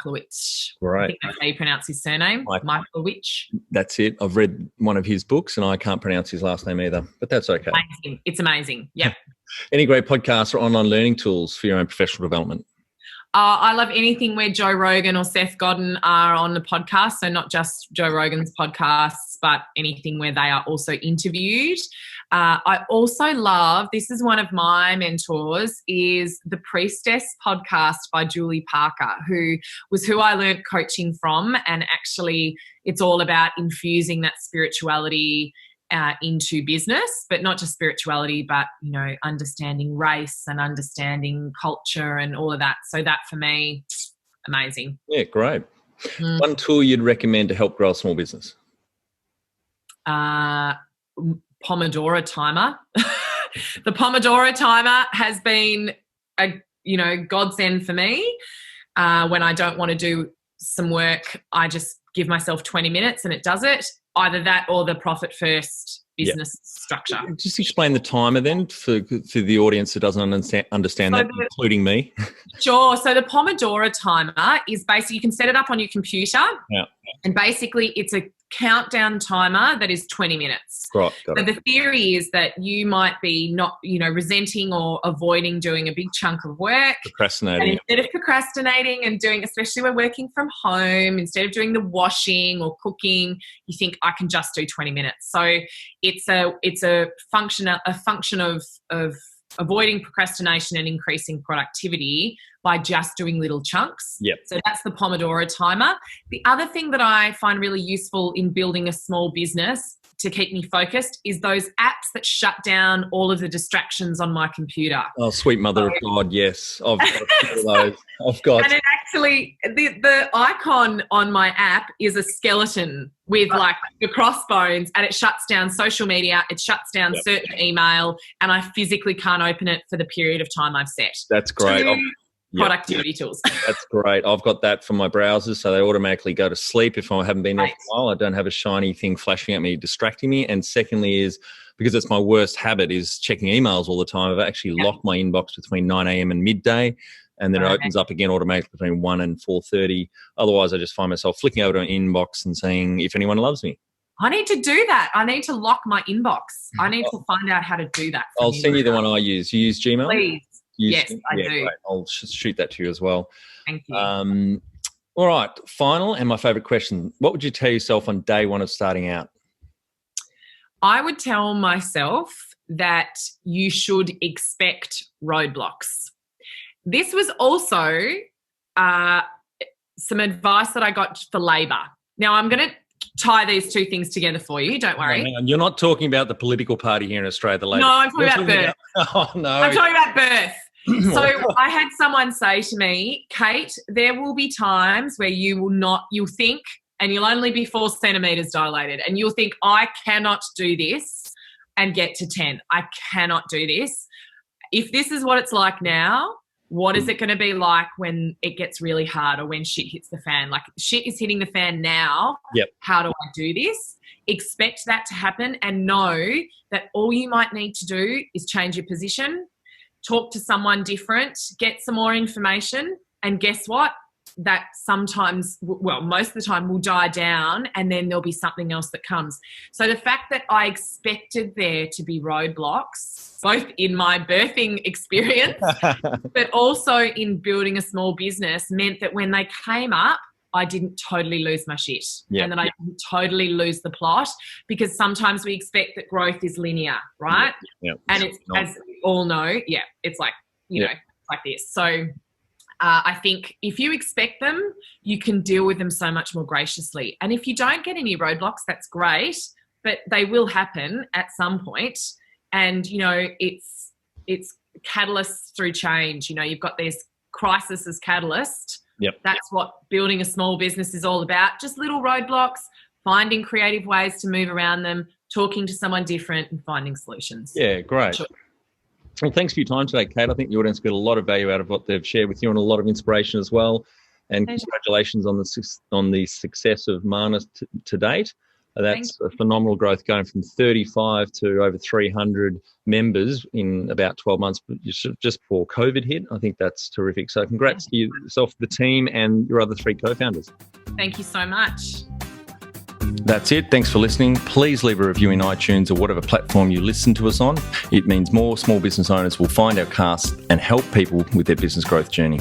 Speaker 2: Lewich.
Speaker 1: Right.
Speaker 2: I think that's how you pronounce his surname, Mike Lewich.
Speaker 1: That's it. I've read one of his books and I can't pronounce his last name either, but that's okay.
Speaker 2: Amazing. It's amazing. Yeah.
Speaker 1: Any great podcasts or online learning tools for your own professional development?
Speaker 2: I love anything where Joe Rogan or Seth Godin are on the podcast. So not just Joe Rogan's podcasts, but anything where they are also interviewed. I also love, this is one of my mentors, is the Priestess podcast by Julie Parker, who I learned coaching from. And actually it's all about infusing that spirituality into business, but not just spirituality, but, you know, understanding race and understanding culture and all of that. So that for me, amazing.
Speaker 1: Yeah, great. One tool you'd recommend to help grow a small business?
Speaker 2: Pomodoro timer. The Pomodoro timer has been a, you know, godsend for me. When I don't want to do some work, I just give myself 20 minutes and it does it. Either that or the Profit First business structure.
Speaker 1: Just explain the timer then for the audience that doesn't understand that, including me.
Speaker 2: Sure. So the Pomodoro timer is basically, you can set it up on your computer.
Speaker 1: Yeah.
Speaker 2: And basically it's a countdown timer that is 20 minutes.
Speaker 1: Right.
Speaker 2: So the theory is that you might be not, you know, resenting or avoiding doing a big chunk of work.
Speaker 1: Procrastinating.
Speaker 2: And instead of procrastinating and doing, especially when working from home, instead of doing the washing or cooking, you think I can just do 20 minutes. So it's a function of avoiding procrastination and increasing productivity by just doing little chunks.
Speaker 1: Yep.
Speaker 2: So that's the Pomodoro timer. The other thing that I find really useful in building a small business to keep me focused is those apps that shut down all of the distractions on my computer.
Speaker 1: Oh, sweet mother of God, yes. I've got a few of those. I've got.
Speaker 2: And it actually, the icon on my app is a skeleton with like the crossbones, and it shuts down social media, it shuts down certain email, and I physically can't open it for the period of time I've set.
Speaker 1: That's great.
Speaker 2: Productivity tools.
Speaker 1: That's great. I've got that for my browsers, so they automatically go to sleep if I haven't been there for a while. I don't have a shiny thing flashing at me, distracting me. And secondly is, because it's my worst habit, is checking emails all the time. I've actually locked my inbox between 9 a.m. and midday, and then it opens up again automatically between 1 and 4:30. Otherwise, I just find myself flicking over to an inbox and saying, if anyone loves me.
Speaker 2: I need to do that. I need to lock my inbox. I need to find out how to do that.
Speaker 1: I'll send you the one I use. You use Gmail?
Speaker 2: Please. Yes, I do.
Speaker 1: Great. I'll shoot that to you as well.
Speaker 2: Thank you.
Speaker 1: All right. Final and my favourite question. What would you tell yourself on day one of starting out?
Speaker 2: I would tell myself that you should expect roadblocks. This was also some advice that I got for Labor. Now, I'm going to tie these two things together for you. Don't worry.
Speaker 1: Hang on. You're not talking about the political party here in Australia, the Labor.
Speaker 2: No, I'm talking about birth.
Speaker 1: Oh, no.
Speaker 2: I'm talking about birth. So I had someone say to me, Kate, there will be times where you'll think, and you'll only be 4 centimetres dilated, and you'll think, I cannot do this and get to 10. I cannot do this. If this is what it's like now, what is it going to be like when it gets really hard or when shit hits the fan? Like, shit is hitting the fan now.
Speaker 1: Yep.
Speaker 2: How do I do this? Expect that to happen and know that all you might need to do is change your position, talk to someone different, get some more information, and guess what? That sometimes, well, most of the time will die down and then there'll be something else that comes. So the fact that I expected there to be roadblocks, both in my birthing experience, but also in building a small business, meant that when they came up, I didn't totally lose my shit.
Speaker 1: Yep.
Speaker 2: And that I didn't totally lose the plot, because sometimes we expect that growth is linear, right?
Speaker 1: Yep.
Speaker 2: And it's, as we all know, it's like, you know, like this. So I think if you expect them, you can deal with them so much more graciously. And if you don't get any roadblocks, that's great, but they will happen at some point. And, you know, it's catalysts through change. You know, you've got this crisis as catalyst.
Speaker 1: Yep.
Speaker 2: That's what building a small business is all about. Just little roadblocks, finding creative ways to move around them, talking to someone different and finding solutions.
Speaker 1: Yeah, great.
Speaker 2: Sure.
Speaker 1: Well, thanks for your time today, Kate. I think the audience got a lot of value out of what they've shared with you and a lot of inspiration as well. And congratulations on the success of Mana to date. That's a phenomenal growth, going from 35 to over 300 members in about 12 months, just before COVID hit. I think that's terrific. So congrats to yourself, the team, and your other 3 co-founders.
Speaker 2: Thank you so much.
Speaker 1: That's it. Thanks for listening. Please leave a review in iTunes or whatever platform you listen to us on. It means more small business owners will find our cast and help people with their business growth journey.